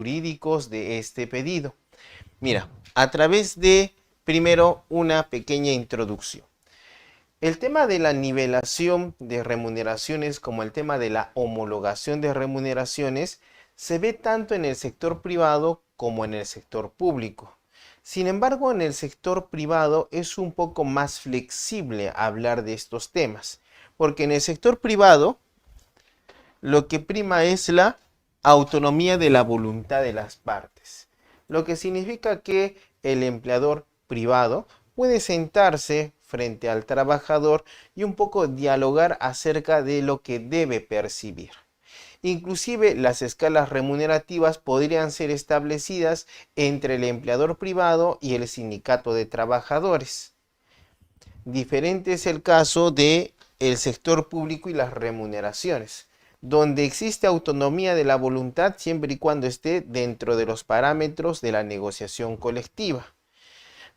jurídicos de este pedido. Mira, a través de, primero, una pequeña introducción. El tema de la nivelación de remuneraciones como el tema de la homologación de remuneraciones se ve tanto en el sector privado como en el sector público. Sin embargo, en el sector privado es un poco más flexible hablar de estos temas, porque en el sector privado lo que prima es la autonomía de la voluntad de las partes, lo que significa que el empleador privado puede sentarse frente al trabajador y un poco dialogar acerca de lo que debe percibir. Inclusive las escalas remunerativas podrían ser establecidas entre el empleador privado y el sindicato de trabajadores. Diferente es el caso de el sector público y las remuneraciones, donde existe autonomía de la voluntad siempre y cuando esté dentro de los parámetros de la negociación colectiva.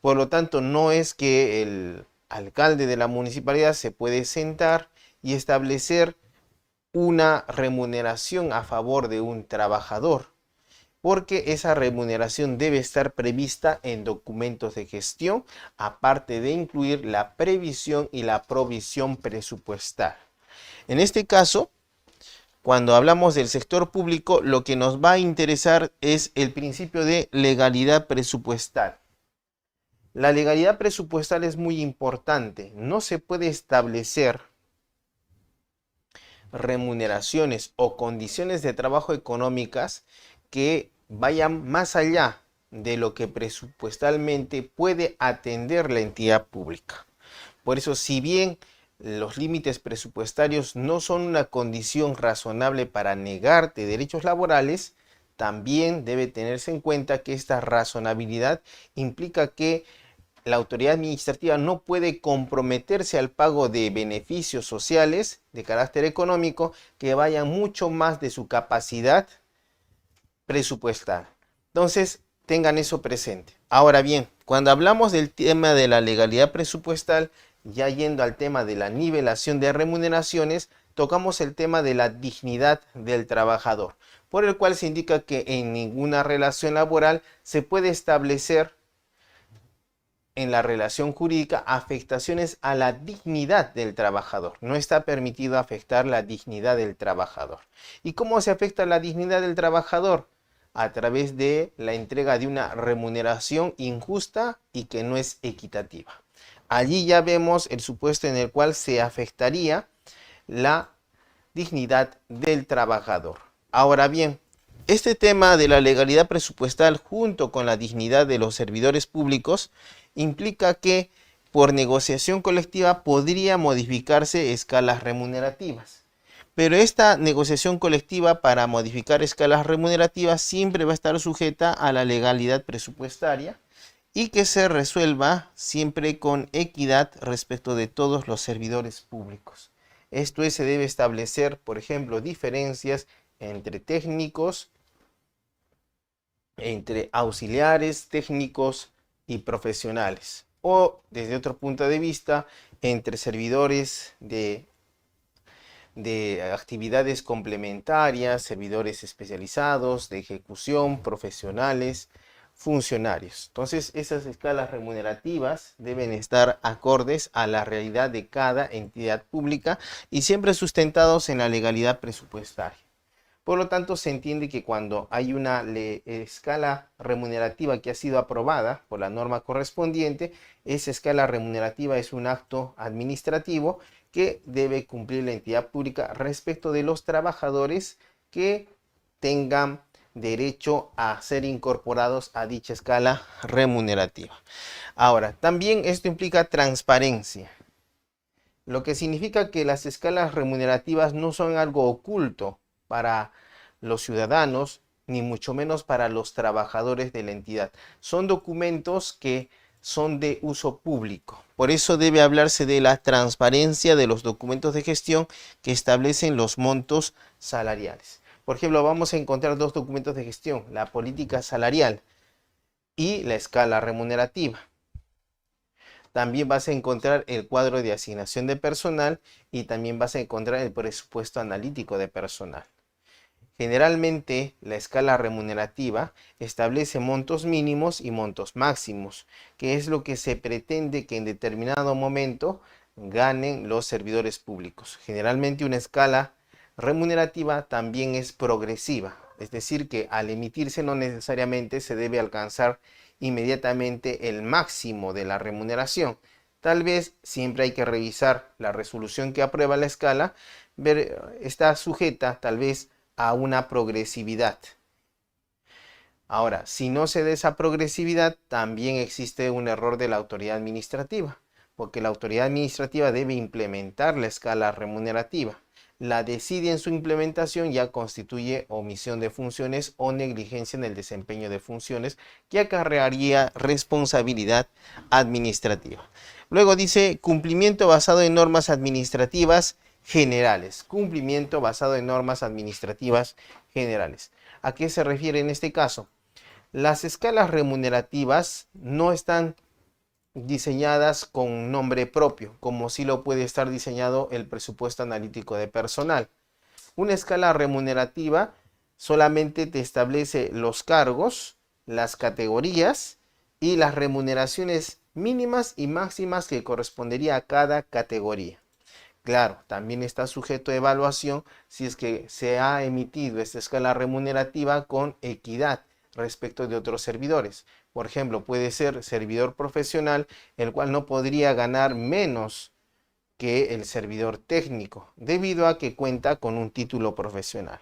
Por lo tanto, no es que el alcalde de la municipalidad se puede sentar y establecer una remuneración a favor de un trabajador, porque esa remuneración debe estar prevista en documentos de gestión, aparte de incluir la previsión y la provisión presupuestal. En este caso, cuando hablamos del sector público, lo que nos va a interesar es el principio de legalidad presupuestal. La legalidad presupuestal es muy importante. No se puede establecer remuneraciones o condiciones de trabajo económicas que vayan más allá de lo que presupuestalmente puede atender la entidad pública. Por eso, si bien los límites presupuestarios no son una condición razonable para negarte derechos laborales, también debe tenerse en cuenta que esta razonabilidad implica que la autoridad administrativa no puede comprometerse al pago de beneficios sociales de carácter económico que vayan mucho más de su capacidad presupuestal. Entonces, tengan eso presente. Ahora bien, cuando hablamos del tema de la legalidad presupuestal, ya yendo al tema de la nivelación de remuneraciones, tocamos el tema de la dignidad del trabajador, por el cual se indica que en ninguna relación laboral se puede establecer en la relación jurídica afectaciones a la dignidad del trabajador. No está permitido afectar la dignidad del trabajador. ¿Y cómo se afecta la dignidad del trabajador? A través de la entrega de una remuneración injusta y que no es equitativa. Allí ya vemos el supuesto en el cual se afectaría la dignidad del trabajador. Ahora bien, este tema de la legalidad presupuestal junto con la dignidad de los servidores públicos implica que por negociación colectiva podría modificarse escalas remunerativas. Pero esta negociación colectiva para modificar escalas remunerativas siempre va a estar sujeta a la legalidad presupuestaria y que se resuelva siempre con equidad respecto de todos los servidores públicos. Esto es, se debe establecer, por ejemplo, diferencias entre técnicos, entre auxiliares, técnicos y profesionales. O, desde otro punto de vista, entre servidores de actividades complementarias, servidores especializados, de ejecución, profesionales, funcionarios. Entonces, esas escalas remunerativas deben estar acordes a la realidad de cada entidad pública y siempre sustentados en la legalidad presupuestaria. Por lo tanto, se entiende que cuando hay una escala remunerativa que ha sido aprobada por la norma correspondiente, esa escala remunerativa es un acto administrativo que debe cumplir la entidad pública respecto de los trabajadores que tengan derecho a ser incorporados a dicha escala remunerativa. Ahora, también esto implica transparencia, lo que significa que las escalas remunerativas no son algo oculto para los ciudadanos, ni mucho menos para los trabajadores de la entidad. Son documentos que son de uso público. Por eso debe hablarse de la transparencia de los documentos de gestión que establecen los montos salariales. Por ejemplo, vamos a encontrar dos documentos de gestión, la política salarial y la escala remunerativa. También vas a encontrar el cuadro de asignación de personal y también vas a encontrar el presupuesto analítico de personal. Generalmente, la escala remunerativa establece montos mínimos y montos máximos, que es lo que se pretende que en determinado momento ganen los servidores públicos. Generalmente, una escala remunerativa también es progresiva, es decir, que al emitirse no necesariamente se debe alcanzar inmediatamente el máximo de la remuneración. Tal vez siempre hay que revisar la resolución que aprueba la escala, está sujeta tal vez a una progresividad. Ahora, si no se da esa progresividad, también existe un error de la autoridad administrativa, porque la autoridad administrativa debe implementar la escala remunerativa. La decide en su implementación ya constituye omisión de funciones o negligencia en el desempeño de funciones que acarrearía responsabilidad administrativa. Luego dice cumplimiento basado en normas administrativas generales. Cumplimiento basado en normas administrativas generales. ¿A qué se refiere en este caso? Las escalas remunerativas no están diseñadas con nombre propio, como sí lo puede estar diseñado el presupuesto analítico de personal. Una escala remunerativa solamente te establece los cargos, las categorías y las remuneraciones mínimas y máximas que correspondería a cada categoría. Claro, también está sujeto a evaluación si es que se ha emitido esta escala remunerativa con equidad respecto de otros servidores. Por ejemplo, puede ser servidor profesional, el cual no podría ganar menos que el servidor técnico, debido a que cuenta con un título profesional.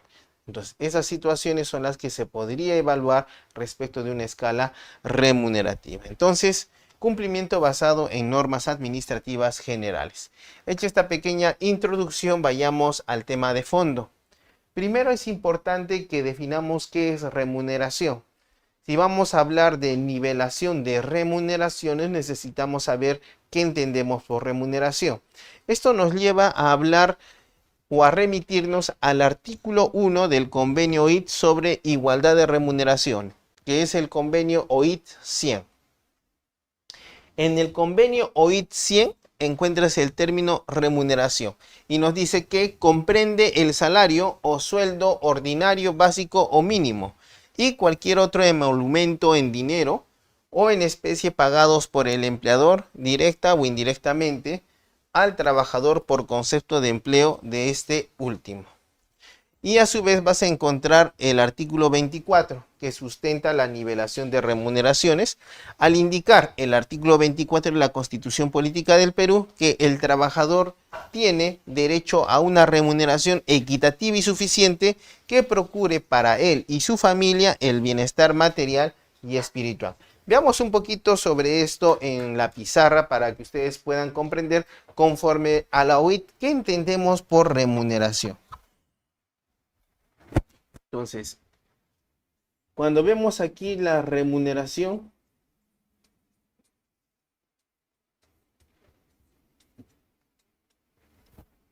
Entonces, esas situaciones son las que se podría evaluar respecto de una escala remunerativa. Entonces, cumplimiento basado en normas administrativas generales. Hecha esta pequeña introducción, vayamos al tema de fondo. Primero es importante que definamos qué es remuneración. Si vamos a hablar de nivelación de remuneraciones, necesitamos saber qué entendemos por remuneración. Esto nos lleva a hablar o a remitirnos al artículo 1 del convenio OIT sobre igualdad de remuneración, que es el convenio OIT 100. En el convenio OIT 100 encuentras el término remuneración y nos dice que comprende el salario o sueldo ordinario, básico o mínimo y cualquier otro emolumento en dinero o en especie pagados por el empleador directa o indirectamente al trabajador por concepto de empleo de este último. Y a su vez vas a encontrar el artículo 24 que sustenta la nivelación de remuneraciones al indicar el artículo 24 de la Constitución Política del Perú que el trabajador tiene derecho a una remuneración equitativa y suficiente que procure para él y su familia el bienestar material y espiritual. Veamos un poquito sobre esto en la pizarra para que ustedes puedan comprender conforme a la OIT qué entendemos por remuneración. Entonces, cuando vemos aquí la remuneración,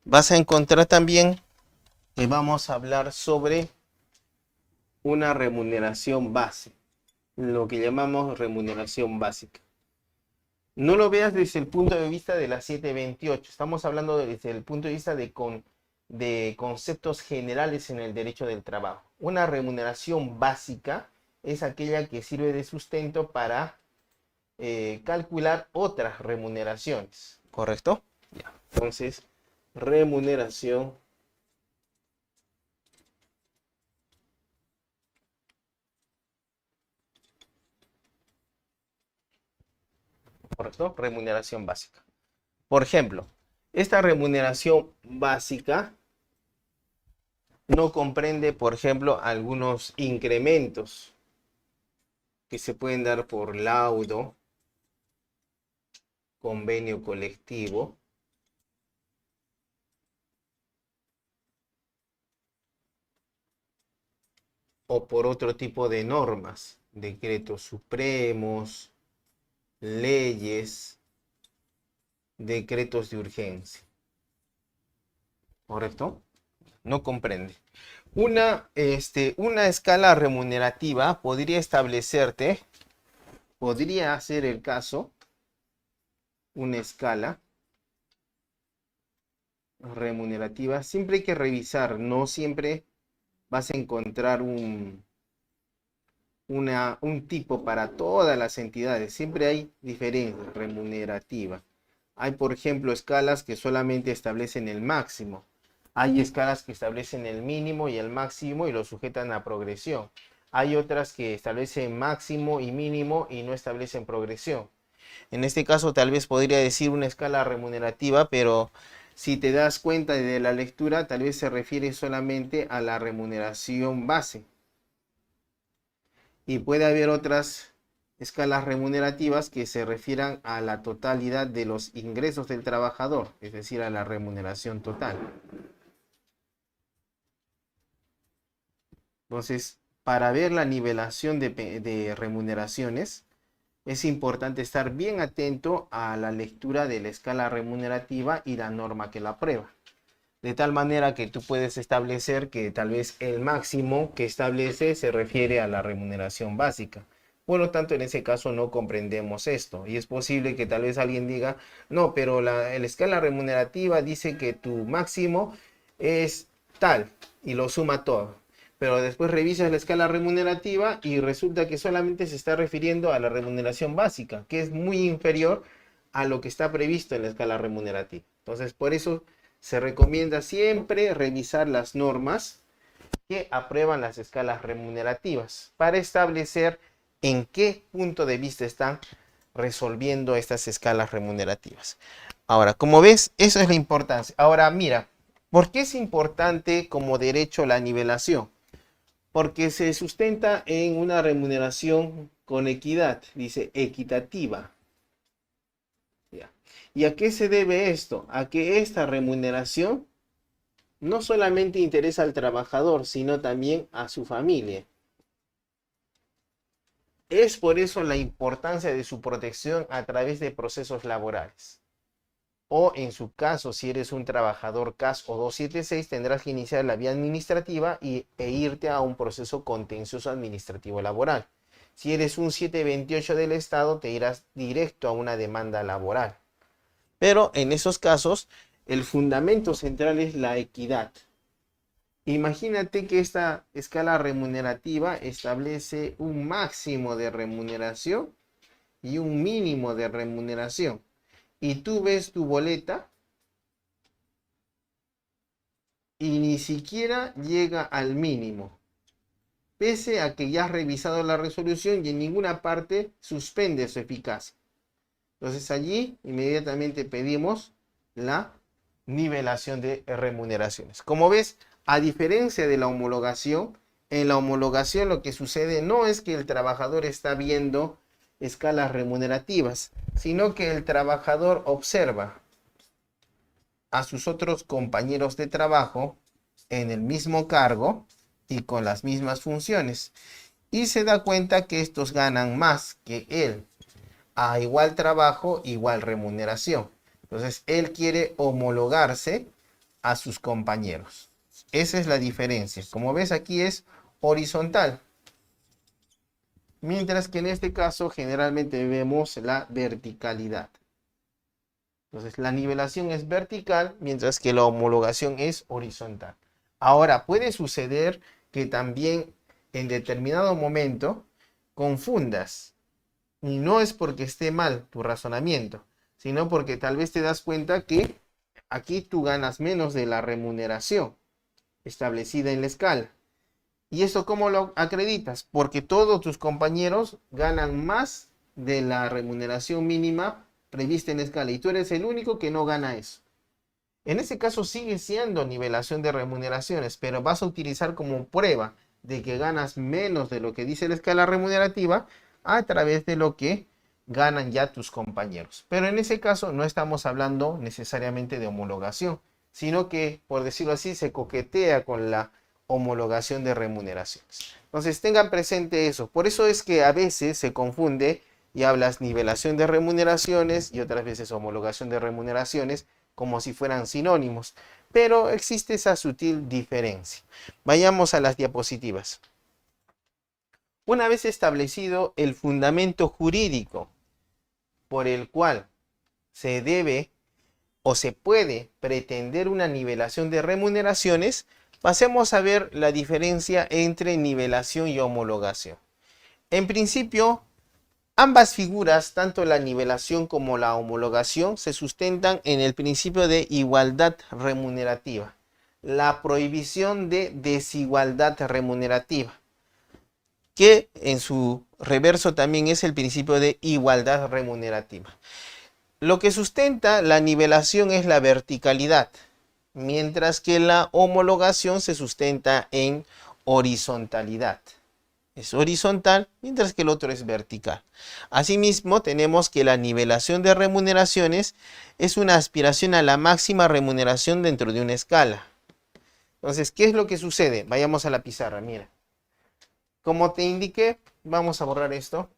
vas a encontrar también que vamos a hablar sobre una remuneración base, lo que llamamos remuneración básica. No lo veas desde el punto de vista de la 728, estamos hablando desde el punto de vista de conceptos generales en el derecho del trabajo. Una remuneración básica es aquella que sirve de sustento para calcular otras remuneraciones, ¿correcto? Ya. Entonces, remuneración ¿correcto? Remuneración básica. Por ejemplo, esta remuneración básica no comprende, por ejemplo, algunos incrementos que se pueden dar por laudo, convenio colectivo, o por otro tipo de normas, decretos supremos, leyes, decretos de urgencia. ¿Correcto? No comprende. Una escala remunerativa podría ser el caso, una escala remunerativa. Siempre hay que revisar, no siempre vas a encontrar un tipo para todas las entidades. Siempre hay diferencias remunerativas. Hay, por ejemplo, escalas que solamente establecen el máximo. Hay escalas que establecen el mínimo y el máximo y lo sujetan a progresión. Hay otras que establecen máximo y mínimo y no establecen progresión. En este caso tal vez podría decir una escala remunerativa, pero si te das cuenta de la lectura, tal vez se refiere solamente a la remuneración base. Y puede haber otras escalas remunerativas que se refieran a la totalidad de los ingresos del trabajador, es decir, a la remuneración total. Entonces, para ver la nivelación de remuneraciones, es importante estar bien atento a la lectura de la escala remunerativa y la norma que la aprueba. De tal manera que tú puedes establecer que tal vez el máximo que establece se refiere a la remuneración básica. Por lo tanto, en ese caso no comprendemos esto. Y es posible que tal vez alguien diga, no, pero la escala remunerativa dice que tu máximo es tal y lo suma todo. Pero después revisas la escala remunerativa y resulta que solamente se está refiriendo a la remuneración básica, que es muy inferior a lo que está previsto en la escala remunerativa. Entonces, por eso se recomienda siempre revisar las normas que aprueban las escalas remunerativas para establecer en qué punto de vista están resolviendo estas escalas remunerativas. Ahora, como ves, eso es la importancia. Ahora, mira, ¿por qué es importante como derecho la nivelación? Porque se sustenta en una remuneración con equidad, dice equitativa. ¿Ya? ¿Y a qué se debe esto? A que esta remuneración no solamente interesa al trabajador, sino también a su familia. Es por eso la importancia de su protección a través de procesos laborales. O en su caso, si eres un trabajador CAS o 276, tendrás que iniciar la vía administrativa e irte a un proceso contencioso administrativo laboral. Si eres un 728 del Estado, te irás directo a una demanda laboral. Pero en esos casos, el fundamento central es la equidad. Imagínate que esta escala remunerativa establece un máximo de remuneración y un mínimo de remuneración. Y tú ves tu boleta y ni siquiera llega al mínimo, pese a que ya has revisado la resolución y en ninguna parte suspende su eficacia. Entonces allí inmediatamente pedimos la nivelación de remuneraciones. Como ves, a diferencia de la homologación, en la homologación lo que sucede no es que el trabajador está viendo escalas remunerativas, sino que el trabajador observa a sus otros compañeros de trabajo en el mismo cargo y con las mismas funciones y se da cuenta que estos ganan más que él a igual trabajo, igual remuneración. Entonces él quiere homologarse a sus compañeros. Esa es la diferencia. Como ves, aquí es horizontal, mientras que en este caso generalmente vemos la verticalidad. Entonces la nivelación es vertical, mientras que la homologación es horizontal. Ahora, puede suceder que también en determinado momento confundas. Y no es porque esté mal tu razonamiento, sino porque tal vez te das cuenta que aquí tú ganas menos de la remuneración establecida en la escala. ¿Y eso cómo lo acreditas? Porque todos tus compañeros ganan más de la remuneración mínima prevista en la escala y tú eres el único que no gana eso. En ese caso sigue siendo nivelación de remuneraciones, pero vas a utilizar como prueba de que ganas menos de lo que dice la escala remunerativa a través de lo que ganan ya tus compañeros. Pero en ese caso no estamos hablando necesariamente de homologación, sino que, por decirlo así, se coquetea con la homologación de remuneraciones. Entonces tengan presente eso. Por eso es que a veces se confunde y hablas nivelación de remuneraciones y otras veces homologación de remuneraciones como si fueran sinónimos. Pero existe esa sutil diferencia. Vayamos a las diapositivas. Una vez establecido el fundamento jurídico por el cual se debe o se puede pretender una nivelación de remuneraciones, Pasemos a ver la diferencia entre nivelación y homologación. En principio, ambas figuras, tanto la nivelación como la homologación, se sustentan en el principio de igualdad remunerativa, la prohibición de desigualdad remunerativa, que en su reverso también es el principio de igualdad remunerativa. Lo que sustenta la nivelación es la verticalidad, mientras que la homologación se sustenta en horizontalidad. Es horizontal, mientras que el otro es vertical. Asimismo, tenemos que la nivelación de remuneraciones es una aspiración a la máxima remuneración dentro de una escala. Entonces, ¿qué es lo que sucede? Vayamos a la pizarra, mira. Como te indiqué, vamos a borrar esto.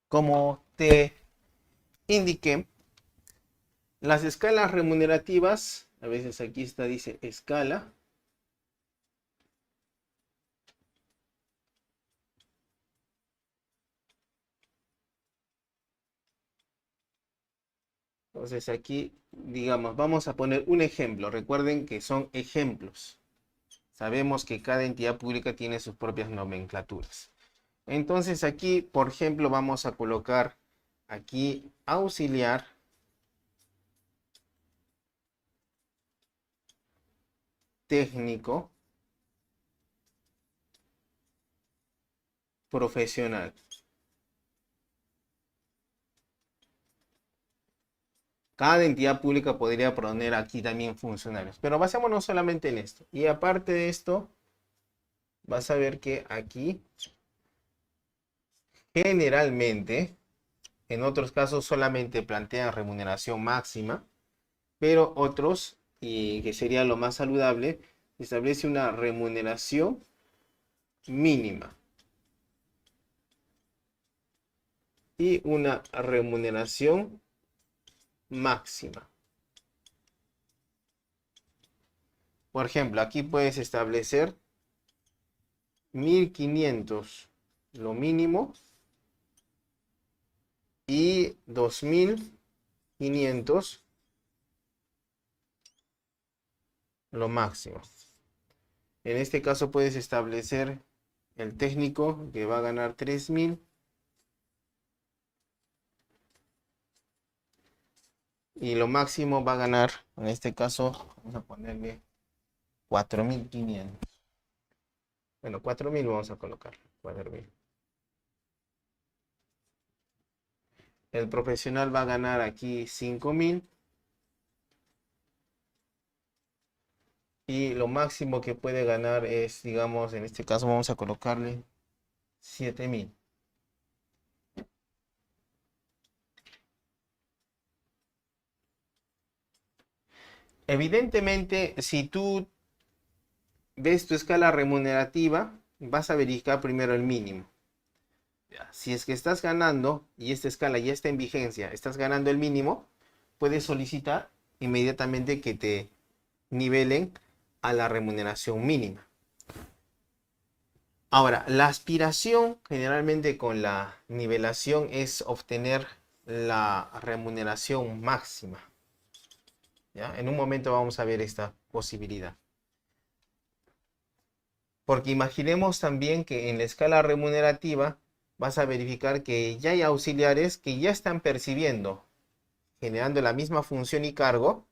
Como te indiqué, las escalas remunerativas, a veces aquí está, dice escala. Entonces aquí, digamos, vamos a poner un ejemplo. Recuerden que son ejemplos. Sabemos que cada entidad pública tiene sus propias nomenclaturas. Entonces aquí, por ejemplo, vamos a colocar aquí auxiliar, técnico, profesional. Cada entidad pública podría poner aquí también funcionarios, pero basémonos solamente en esto. Y aparte de esto, vas a ver que aquí, generalmente, en otros casos solamente plantean remuneración máxima, pero otros, y que sería lo más saludable, establece una remuneración mínima y una remuneración máxima. Por ejemplo, aquí puedes establecer 1.500 lo mínimo y 2.500 lo máximo. En este caso puedes establecer el técnico que va a ganar 3.000 y lo máximo va a ganar, en este caso, vamos a ponerle 4.500. Bueno, 4.000 vamos a colocar, 4.000. El profesional va a ganar aquí 5.000. Y lo máximo que puede ganar es, digamos, en este caso vamos a colocarle 7.000. Evidentemente, si tú ves tu escala remunerativa, vas a verificar primero el mínimo. Si es que estás ganando y esta escala ya está en vigencia, estás ganando el mínimo, puedes solicitar inmediatamente que te nivelen a la remuneración mínima. Ahora, la aspiración generalmente con la nivelación es obtener la remuneración máxima. ¿Ya? En un momento vamos a ver esta posibilidad. Porque imaginemos también que en la escala remunerativa vas a verificar que ya hay auxiliares que ya están percibiendo, generando la misma función y cargo,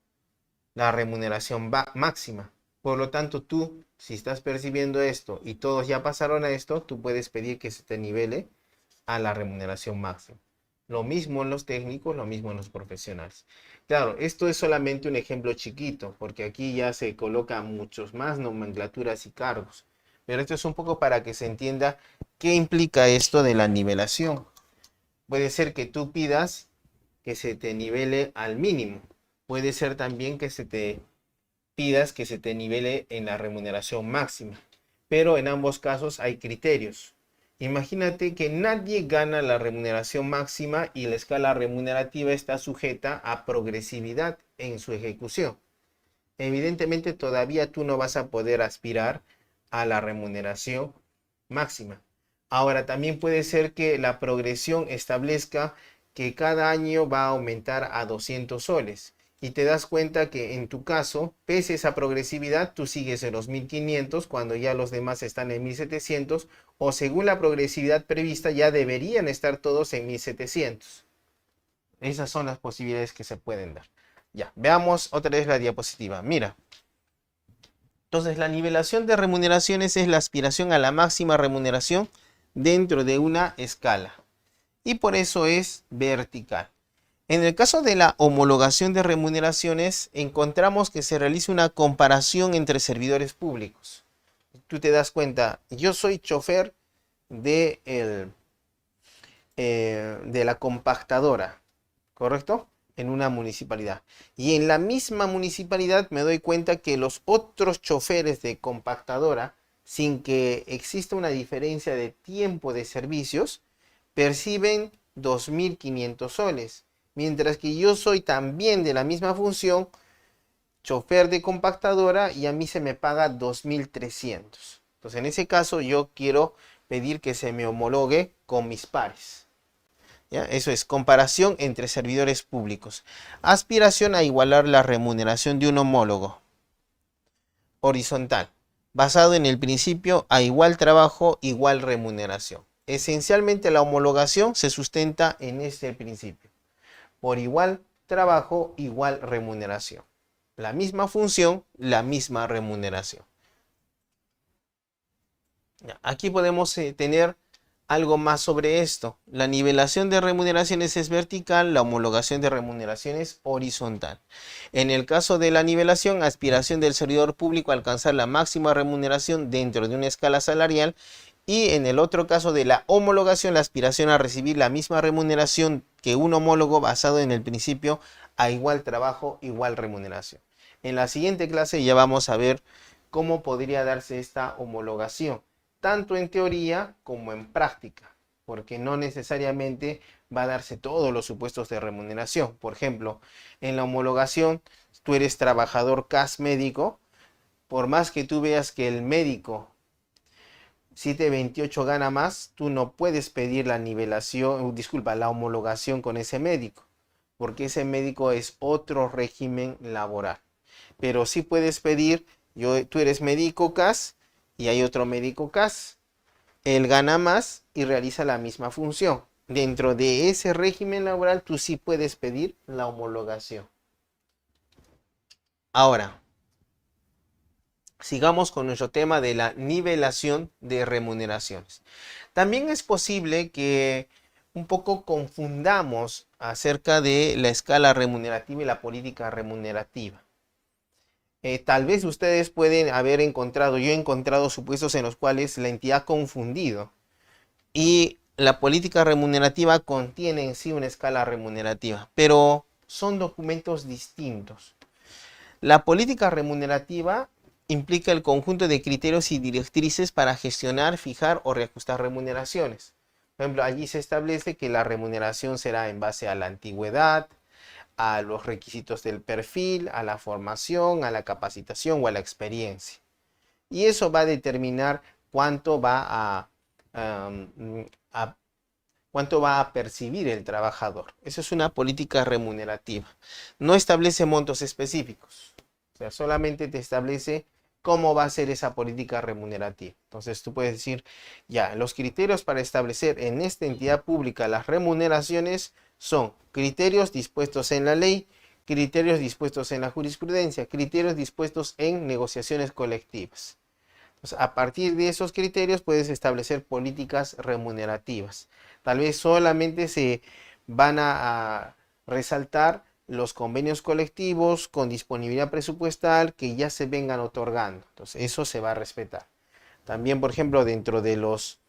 la remuneración máxima. Por lo tanto, tú, si estás percibiendo esto y todos ya pasaron a esto, tú puedes pedir que se te nivele a la remuneración máxima. Lo mismo en los técnicos, lo mismo en los profesionales. Claro, esto es solamente un ejemplo chiquito, porque aquí ya se colocan muchos más nomenclaturas y cargos. Pero esto es un poco para que se entienda qué implica esto de la nivelación. Puede ser que tú pidas que se te nivele al mínimo. Puede ser también que se te pidas que se te nivele en la remuneración máxima. Pero en ambos casos hay criterios. Imagínate que nadie gana la remuneración máxima y la escala remunerativa está sujeta a progresividad en su ejecución. evidentemente todavía tú no vas a poder aspirar a la remuneración máxima. Ahora, también puede ser que la progresión establezca que cada año va a aumentar a 200 soles. Y te das cuenta que en tu caso, pese a esa progresividad, tú sigues en los 1500 cuando ya los demás están en 1700, o según la progresividad prevista ya deberían estar todos en 1700. Esas son las posibilidades que se pueden dar. Ya, veamos otra vez la diapositiva. Mira, entonces la nivelación de remuneraciones es la aspiración a la máxima remuneración dentro de una escala. Y por eso es vertical. En el caso de la homologación de remuneraciones, encontramos que se realiza una comparación entre servidores públicos. Tú te das cuenta, yo soy chofer de la compactadora, ¿correcto? En una municipalidad. Y en la misma municipalidad me doy cuenta que los otros choferes de compactadora, sin que exista una diferencia de tiempo de servicios, perciben 2.500 soles. Mientras que yo soy también de la misma función, chofer de compactadora, y a mí se me paga 2.300. Entonces, en ese caso, yo quiero pedir que se me homologue con mis pares. ¿Ya? Eso es comparación entre servidores públicos. Aspiración a igualar la remuneración de un homólogo. Horizontal. Basado en el principio a igual trabajo, igual remuneración. Esencialmente la homologación se sustenta en este principio. Por igual trabajo, igual remuneración. La misma función, la misma remuneración. Aquí podemos tener algo más sobre esto. La nivelación de remuneraciones es vertical, la homologación de remuneraciones horizontal. En el caso de la nivelación, aspiración del servidor público a alcanzar la máxima remuneración dentro de una escala salarial. Y en el otro caso de la homologación, la aspiración a recibir la misma remuneración que un homólogo basado en el principio a igual trabajo, igual remuneración. En la siguiente clase ya vamos a ver cómo podría darse esta homologación, tanto en teoría como en práctica, porque no necesariamente va a darse todos los supuestos de remuneración. Por ejemplo, en la homologación, tú eres trabajador CAS médico, por más que tú veas que el médico 728 gana más, tú no puedes pedir la nivelación, disculpa, la homologación con ese médico, porque ese médico es otro régimen laboral. Pero sí puedes pedir, tú eres médico CAS y hay otro médico CAS. Él gana más y realiza la misma función. Dentro de ese régimen laboral, tú sí puedes pedir la homologación. Ahora, sigamos con nuestro tema de la nivelación de remuneraciones. También es posible que un poco confundamos acerca de la escala remunerativa y la política remunerativa. Tal vez ustedes pueden haber encontrado, yo he encontrado supuestos en los cuales la entidad ha confundido y la política remunerativa contiene en sí una escala remunerativa, pero son documentos distintos. La política remunerativa implica el conjunto de criterios y directrices para gestionar, fijar o reajustar remuneraciones. Por ejemplo, allí se establece que la remuneración será en base a la antigüedad, a los requisitos del perfil, a la formación, a la capacitación o a la experiencia. Y eso va a determinar cuánto va a percibir el trabajador. Eso es una política remunerativa. No establece montos específicos. O sea, solamente te establece cómo va a ser esa política remunerativa. Entonces tú puedes decir, ya, los criterios para establecer en esta entidad pública las remuneraciones son criterios dispuestos en la ley, criterios dispuestos en la jurisprudencia, criterios dispuestos en negociaciones colectivas. Entonces, a partir de esos criterios puedes establecer políticas remunerativas. Tal vez solamente se van a resaltar los convenios colectivos con disponibilidad presupuestal que ya se vengan otorgando. Entonces, eso se va a respetar. También, por ejemplo, dentro de los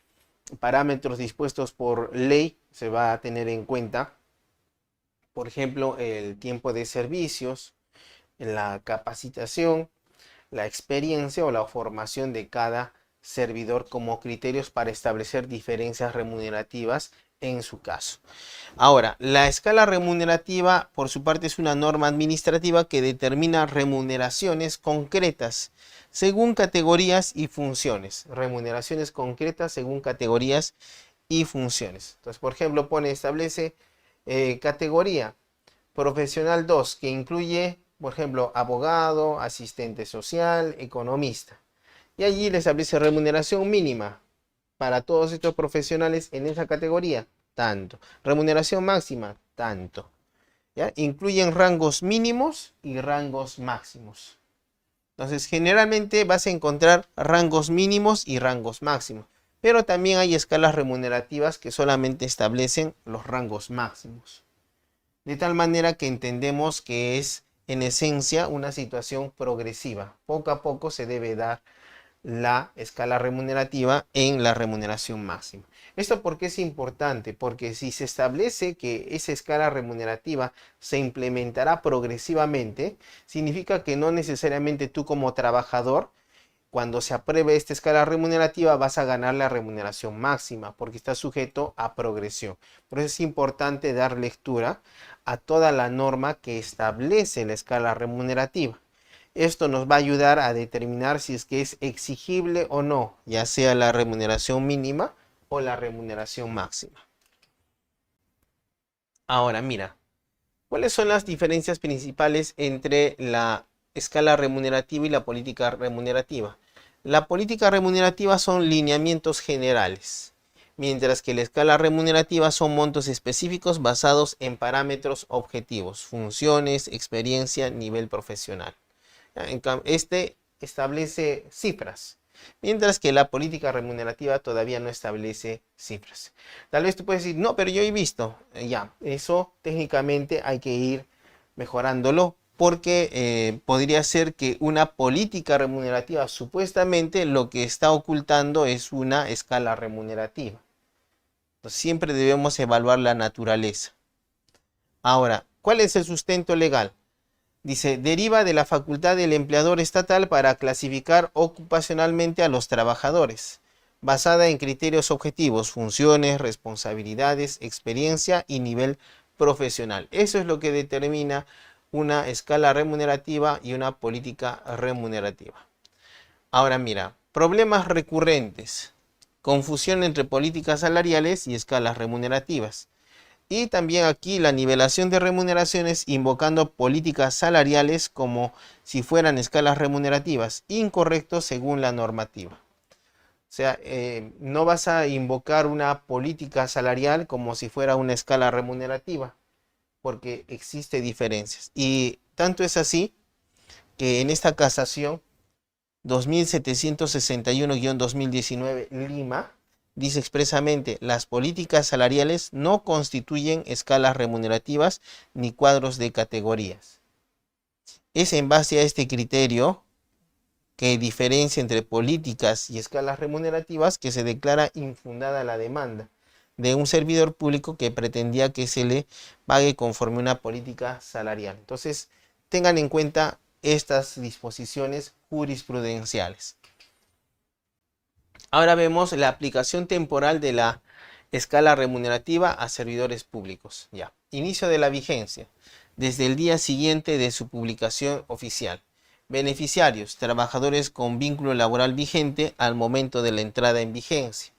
parámetros dispuestos por ley, se va a tener en cuenta, por ejemplo, el tiempo de servicios, la capacitación, la experiencia o la formación de cada servidor como criterios para establecer diferencias remunerativas en su caso. Ahora, la escala remunerativa, por su parte, es una norma administrativa que determina remuneraciones concretas según categorías y funciones. Remuneraciones concretas según categorías y funciones. Entonces, por ejemplo, establece categoría profesional 2, que incluye, por ejemplo, abogado, asistente social, economista. Y allí le establece remuneración mínima para todos estos profesionales en esa categoría, tanto. Remuneración máxima, tanto. ¿Ya? Incluyen rangos mínimos y rangos máximos. Entonces, generalmente vas a encontrar rangos mínimos y rangos máximos. Pero también hay escalas remunerativas que solamente establecen los rangos máximos. De tal manera que entendemos que es, en esencia, una situación progresiva. Poco a poco se debe dar la escala remunerativa en la remuneración máxima. ¿Esto por qué es importante? Porque si se establece que esa escala remunerativa se implementará progresivamente, significa que no necesariamente tú como trabajador, cuando se apruebe esta escala remunerativa, vas a ganar la remuneración máxima, porque está sujeto a progresión. Por eso es importante dar lectura a toda la norma que establece la escala remunerativa. Esto nos va a ayudar a determinar si es que es exigible o no, ya sea la remuneración mínima o la remuneración máxima. Ahora, mira, ¿cuáles son las diferencias principales entre la escala remunerativa y la política remunerativa? La política remunerativa son lineamientos generales, mientras que la escala remunerativa son montos específicos basados en parámetros objetivos, funciones, experiencia, nivel profesional. Este establece cifras, mientras que la política remunerativa todavía no establece cifras. Tal vez tú puedes decir, no, pero yo he visto, ya, eso técnicamente hay que ir mejorándolo, porque podría ser que una política remunerativa supuestamente lo que está ocultando es una escala remunerativa. Entonces, siempre debemos evaluar la naturaleza. Ahora, ¿cuál es el sustento legal? Dice, deriva de la facultad del empleador estatal para clasificar ocupacionalmente a los trabajadores, basada en criterios objetivos, funciones, responsabilidades, experiencia y nivel profesional. Eso es lo que determina una escala remunerativa y una política remunerativa. Ahora mira, problemas recurrentes, confusión entre políticas salariales y escalas remunerativas. Y también aquí la nivelación de remuneraciones invocando políticas salariales como si fueran escalas remunerativas, incorrecto según la normativa. O sea, no vas a invocar una política salarial como si fuera una escala remunerativa, porque existe diferencias. Y tanto es así que en esta casación 2761-2019 Lima dice expresamente, las políticas salariales no constituyen escalas remunerativas ni cuadros de categorías. Es en base a este criterio que diferencia entre políticas y escalas remunerativas que se declara infundada la demanda de un servidor público que pretendía que se le pague conforme una política salarial. Entonces, tengan en cuenta estas disposiciones jurisprudenciales. Ahora vemos la aplicación temporal de la escala remunerativa a servidores públicos. Ya. Inicio de la vigencia. Desde el día siguiente de su publicación oficial. Beneficiarios, trabajadores con vínculo laboral vigente al momento de la entrada en vigencia.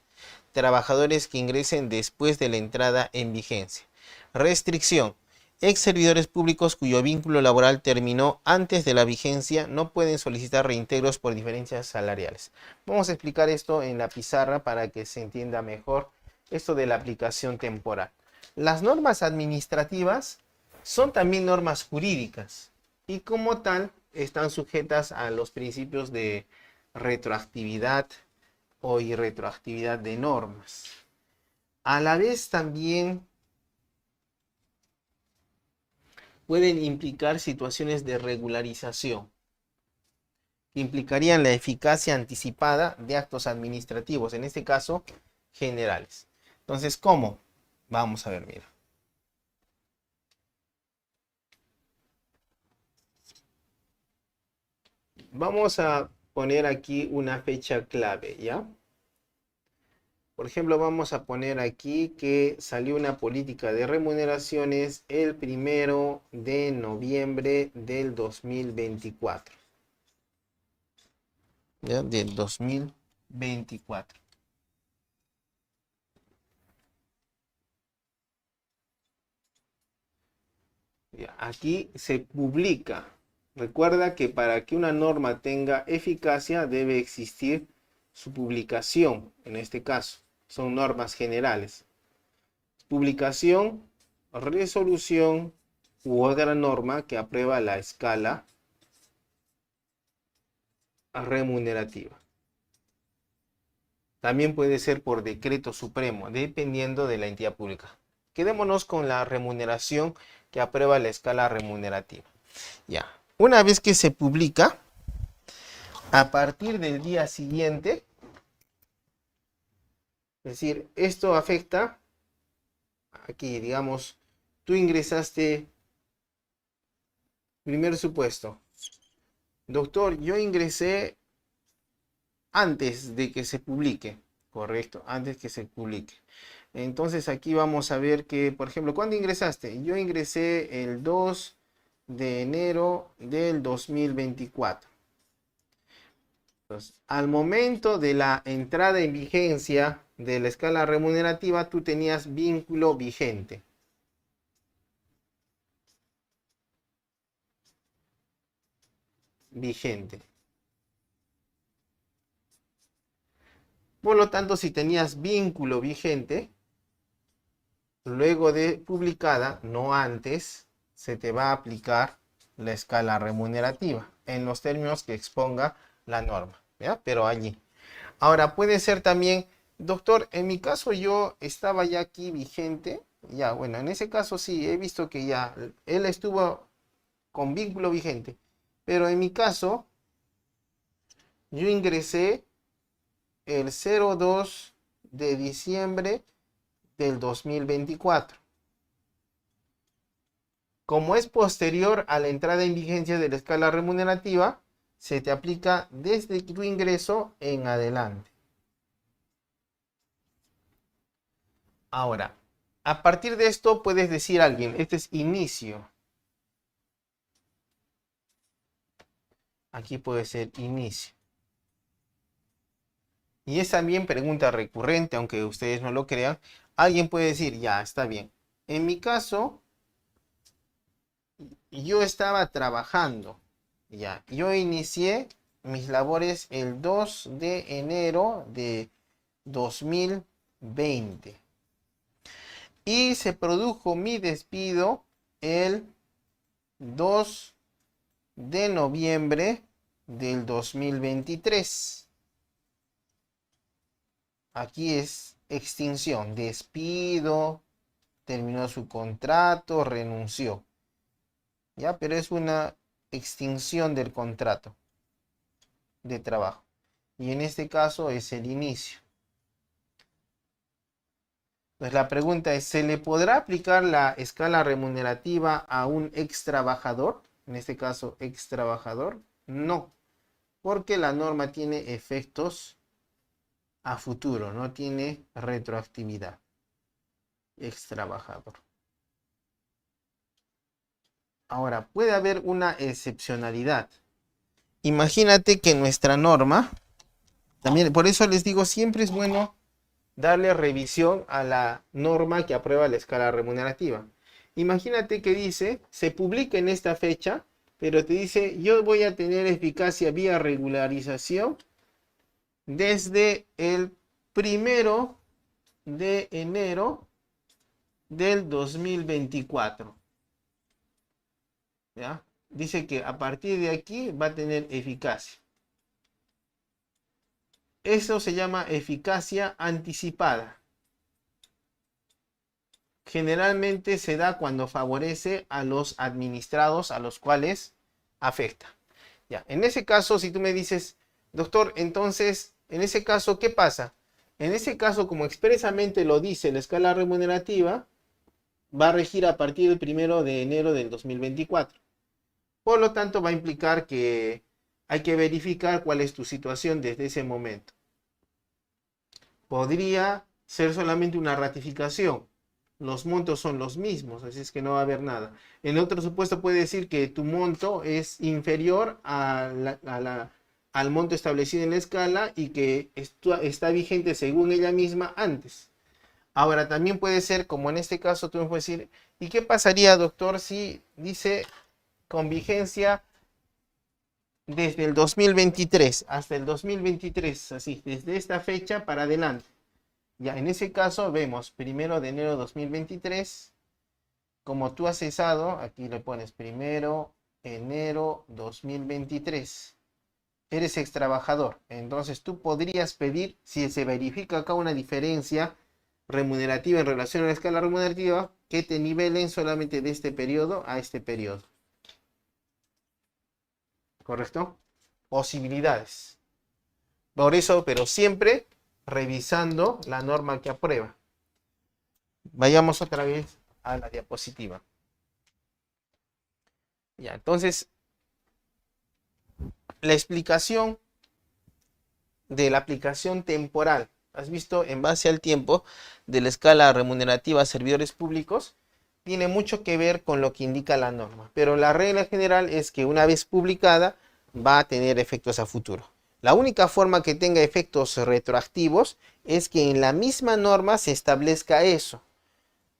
Trabajadores que ingresen después de la entrada en vigencia. Restricción. Ex servidores públicos cuyo vínculo laboral terminó antes de la vigencia no pueden solicitar reintegros por diferencias salariales. Vamos a explicar esto en la pizarra para que se entienda mejor esto de la aplicación temporal. Las normas administrativas son también normas jurídicas y como tal están sujetas a los principios de retroactividad o irretroactividad de normas. A la vez también pueden implicar situaciones de regularización, que implicarían la eficacia anticipada de actos administrativos, en este caso, generales. Entonces, ¿cómo? Vamos a ver, mira. Vamos a poner aquí una fecha clave, ¿ya? Por ejemplo, vamos a poner aquí que salió una política de remuneraciones el 1 de noviembre del 2024. ¿Ya? Del 2024. Ya, aquí se publica. Recuerda que para que una norma tenga eficacia debe existir su publicación, en este caso. Son normas generales. Publicación, resolución u otra norma que aprueba la escala remunerativa. También puede ser por decreto supremo, dependiendo de la entidad pública. Quedémonos con la remuneración que aprueba la escala remunerativa. Ya. Una vez que se publica, a partir del día siguiente, es decir, esto afecta, aquí digamos, tú ingresaste, primer supuesto, doctor, yo ingresé antes de que se publique, correcto, antes que se publique. Entonces aquí vamos a ver que, por ejemplo, ¿cuándo ingresaste? Yo ingresé el 2 de enero del 2024. Entonces, al momento de la entrada en vigencia de la escala remunerativa, tú tenías vínculo vigente. Por lo tanto, si tenías vínculo vigente, luego de publicada, no antes, se te va a aplicar la escala remunerativa en los términos que exponga la norma, ¿ya? Pero allí. Ahora, puede ser también, doctor, en mi caso yo estaba ya aquí vigente, ya, bueno, en ese caso sí, he visto que ya él estuvo con vínculo vigente, pero en mi caso, yo ingresé el 02 de diciembre del 2024. Como es posterior a la entrada en vigencia de la escala remunerativa, se te aplica desde tu ingreso en adelante. Ahora, a partir de esto puedes decir a alguien, este es inicio. Aquí puede ser inicio. Y es también pregunta recurrente, aunque ustedes no lo crean. Alguien puede decir, ya, está bien. En mi caso, yo estaba trabajando. Ya, yo inicié mis labores el 2 de enero de 2020. Y se produjo mi despido el 2 de noviembre del 2023. Aquí es extinción, despido, terminó su contrato, renunció. Ya, pero es una extinción del contrato de trabajo. Y en este caso es el inicio. Pues la pregunta es, ¿se le podrá aplicar la escala remunerativa a un ex trabajador? En este caso, ex trabajador. No, porque la norma tiene efectos a futuro, no tiene retroactividad. Ex trabajador. Ahora, puede haber una excepcionalidad. Imagínate que nuestra norma, también por eso les digo, siempre es bueno darle revisión a la norma que aprueba la escala remunerativa. Imagínate que dice, se publica en esta fecha, pero te dice, yo voy a tener eficacia vía regularización desde el 1 de enero del 2024. ¿Ya? Dice que a partir de aquí va a tener eficacia. Eso se llama eficacia anticipada. Generalmente se da cuando favorece a los administrados a los cuales afecta. Ya, en ese caso, si tú me dices, doctor, entonces, en ese caso, ¿qué pasa? En ese caso, como expresamente lo dice la escala remunerativa, va a regir a partir del 1 de enero del 2024. Por lo tanto, va a implicar que hay que verificar cuál es tu situación desde ese momento. Podría ser solamente una ratificación. Los montos son los mismos, así es que no va a haber nada. En otro supuesto puede decir que tu monto es inferior al monto establecido en la escala y que está vigente según ella misma antes. Ahora, también puede ser, como en este caso, tú me puedes decir, ¿y qué pasaría, doctor, si dice con vigencia desde el 2023 hasta el 2023, así, desde esta fecha para adelante? Ya, en ese caso vemos 1 de enero 2023, como tú has cesado, aquí le pones 1 de enero 2023. Eres ex trabajador, entonces tú podrías pedir, si se verifica acá una diferencia remunerativa en relación a la escala remunerativa, que te nivelen solamente de este periodo a este periodo. ¿Correcto? Posibilidades. Por eso, pero siempre revisando la norma que aprueba. Vayamos otra vez a la diapositiva. Ya, entonces, la explicación de la aplicación temporal, has visto, en base al tiempo de la escala remunerativa a servidores públicos, tiene mucho que ver con lo que indica la norma, pero la regla general es que una vez publicada va a tener efectos a futuro. La única forma que tenga efectos retroactivos es que en la misma norma se establezca eso.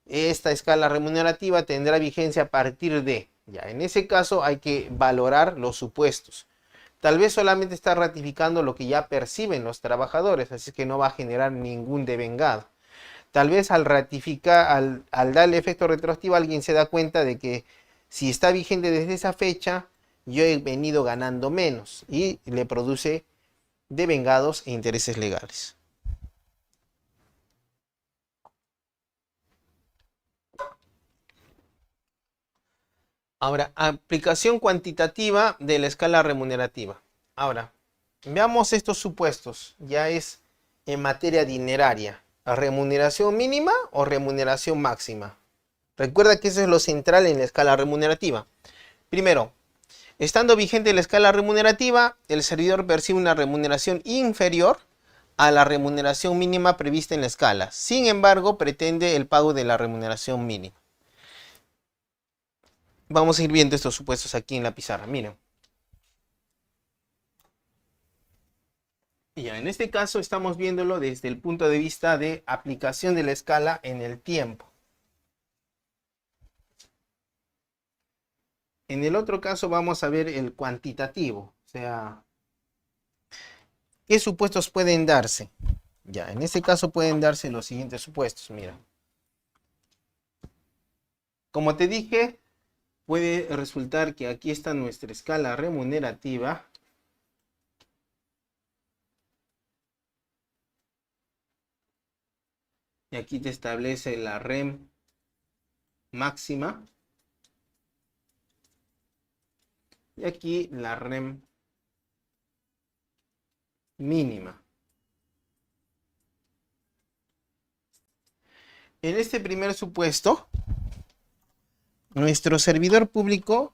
Esta escala remunerativa tendrá vigencia a partir de, ya en ese caso hay que valorar los supuestos. Tal vez solamente está ratificando lo que ya perciben los trabajadores, así que no va a generar ningún devengado. Tal vez al ratificar, al darle efecto retroactivo, alguien se da cuenta de que si está vigente desde esa fecha, yo he venido ganando menos y le produce devengados e intereses legales. Ahora, aplicación cuantitativa de la escala remunerativa. Ahora, veamos estos supuestos. Ya es en materia dineraria. ¿Remuneración mínima o remuneración máxima? Recuerda que eso es lo central en la escala remunerativa. Primero, estando vigente la escala remunerativa, el servidor percibe una remuneración inferior a la remuneración mínima prevista en la escala. Sin embargo, pretende el pago de la remuneración mínima. Vamos a ir viendo estos supuestos aquí en la pizarra. Miren. Ya, en este caso estamos viéndolo desde el punto de vista de aplicación de la escala en el tiempo. En el otro caso vamos a ver el cuantitativo, o sea, ¿qué supuestos pueden darse? Ya, en este caso pueden darse los siguientes supuestos, mira. Como te dije, puede resultar que aquí está nuestra escala remunerativa. Y aquí te establece la REM máxima. Y aquí la REM mínima. En este primer supuesto, nuestro servidor público,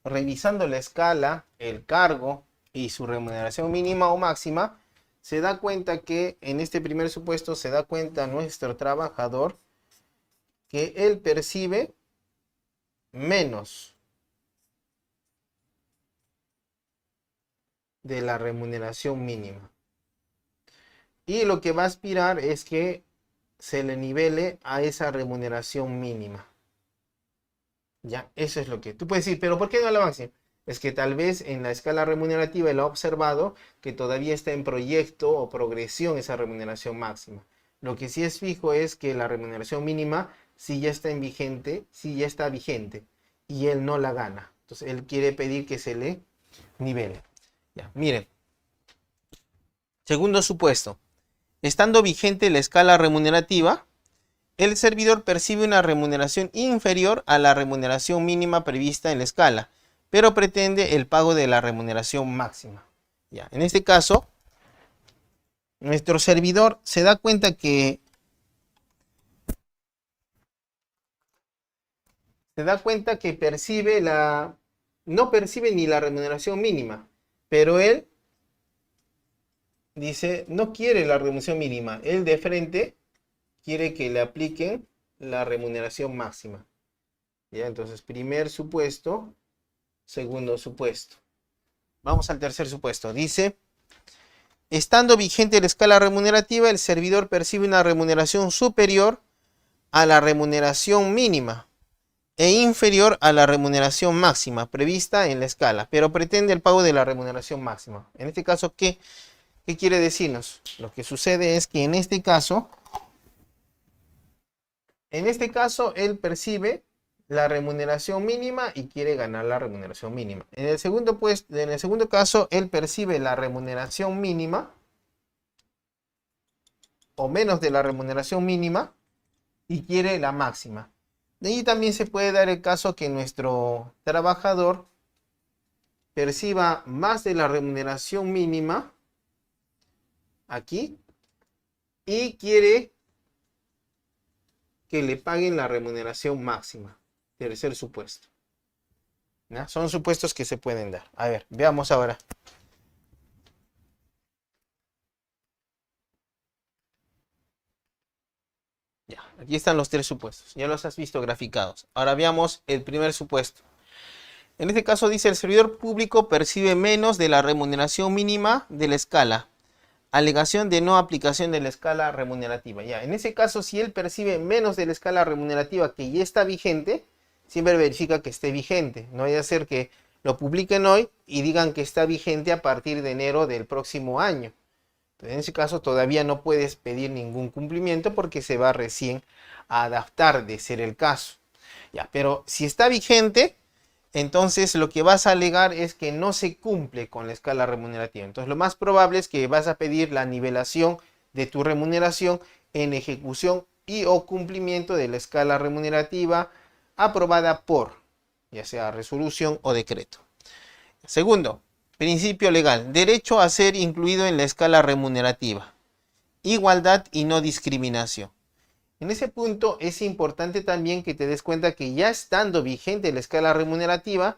revisando la escala, el cargo y su remuneración mínima o máxima, se da cuenta que en este primer supuesto se da cuenta nuestro trabajador que él percibe menos de la remuneración mínima. Y lo que va a aspirar es que se le nivele a esa remuneración mínima. Ya, eso es lo que tú puedes decir, pero ¿por qué no a la máxima? Es que tal vez en la escala remunerativa él ha observado que todavía está en proyecto o progresión esa remuneración máxima. Lo que sí es fijo es que la remuneración mínima sí ya está vigente, sí ya está vigente y él no la gana. Entonces él quiere pedir que se le nivele. Ya, miren. Segundo supuesto. Estando vigente la escala remunerativa, el servidor percibe una remuneración inferior a la remuneración mínima prevista en la escala, pero pretende el pago de la remuneración máxima. Ya, en este caso, nuestro servidor se da cuenta que percibe no percibe ni la remuneración mínima, pero él dice, no quiere la remuneración mínima. Él de frente quiere que le apliquen la remuneración máxima. ¿Ya? Entonces, primer supuesto, segundo supuesto. Vamos al tercer supuesto. Dice, estando vigente la escala remunerativa, el servidor percibe una remuneración superior a la remuneración mínima e inferior a la remuneración máxima prevista en la escala, pero pretende el pago de la remuneración máxima. En este caso, ¿qué quiere decirnos? Lo que sucede es que en este caso, él percibe la remuneración mínima y quiere ganar la remuneración mínima. En el segundo caso, él percibe la remuneración mínima o menos de la remuneración mínima y quiere la máxima. De ahí también se puede dar el caso que nuestro trabajador perciba más de la remuneración mínima aquí y quiere que le paguen la remuneración máxima. Tercer supuesto. ¿No? Son supuestos que se pueden dar. A ver, veamos ahora. Ya, aquí están los tres supuestos. Ya los has visto graficados. Ahora veamos el primer supuesto. En este caso dice, el servidor público percibe menos de la remuneración mínima de la escala. Alegación de no aplicación de la escala remunerativa. Ya, en ese caso, si él percibe menos de la escala remunerativa que ya está vigente, siempre verifica que esté vigente. No vaya a ser que lo publiquen hoy y digan que está vigente a partir de enero del próximo año. Entonces, en ese caso todavía no puedes pedir ningún cumplimiento porque se va recién a adaptar de ser el caso. Ya, pero si está vigente, entonces lo que vas a alegar es que no se cumple con la escala remunerativa. Entonces lo más probable es que vas a pedir la nivelación de tu remuneración en ejecución y o cumplimiento de la escala remunerativa aprobada por, ya sea resolución o decreto. Segundo, principio legal, derecho a ser incluido en la escala remunerativa, igualdad y no discriminación. En ese punto es importante también que te des cuenta que ya estando vigente la escala remunerativa,